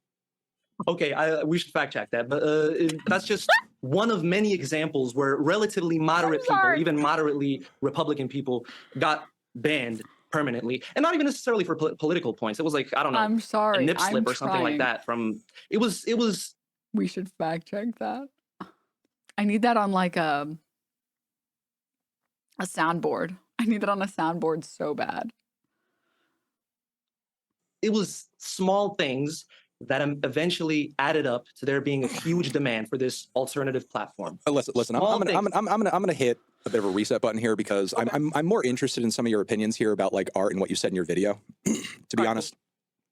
Okay, we should fact check that, but that's just one of many examples where relatively moderate people, even moderately Republican people, got banned permanently, and not even necessarily for political points. It was like, I don't know, I'm sorry. a nip slip I'm or something like trying. that. From it was. We should fact check that. I need that on like a soundboard. I need that on a soundboard so bad. It was small things that eventually added up to there being a huge demand for this alternative platform. Listen. I'm gonna hit a bit of a reset button here because I'm more interested in some of your opinions here about like art and what you said in your video. To be honest,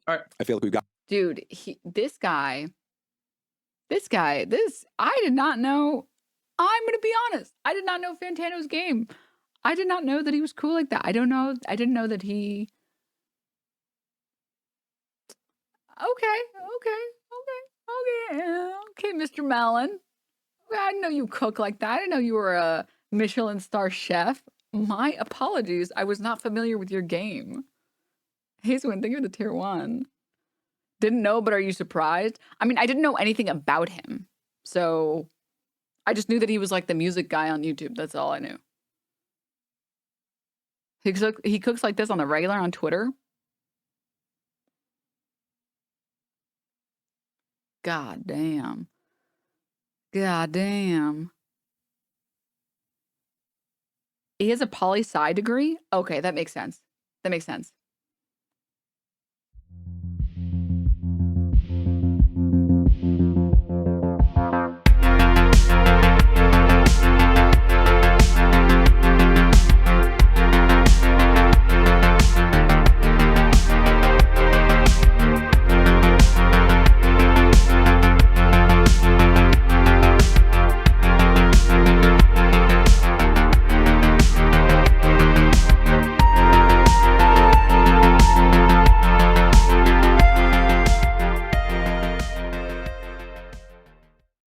all right. I feel like we've got. Dude, this guy, I did not know. I'm gonna be honest. I did not know Fantano's game. I did not know that he was cool like that. I didn't know that he. Okay, Mr. Mellon. I didn't know you cook like that. I didn't know you were a Michelin star chef. My apologies. I was not familiar with your game. Hazelwin, thank you for the tier 1. Didn't know, but are you surprised? I mean, I didn't know anything about him. So I just knew that he was like the music guy on YouTube. That's all I knew. He cooks like this on the regular on Twitter. God damn. God damn. He has a poli-sci degree? Okay, that makes sense. That makes sense.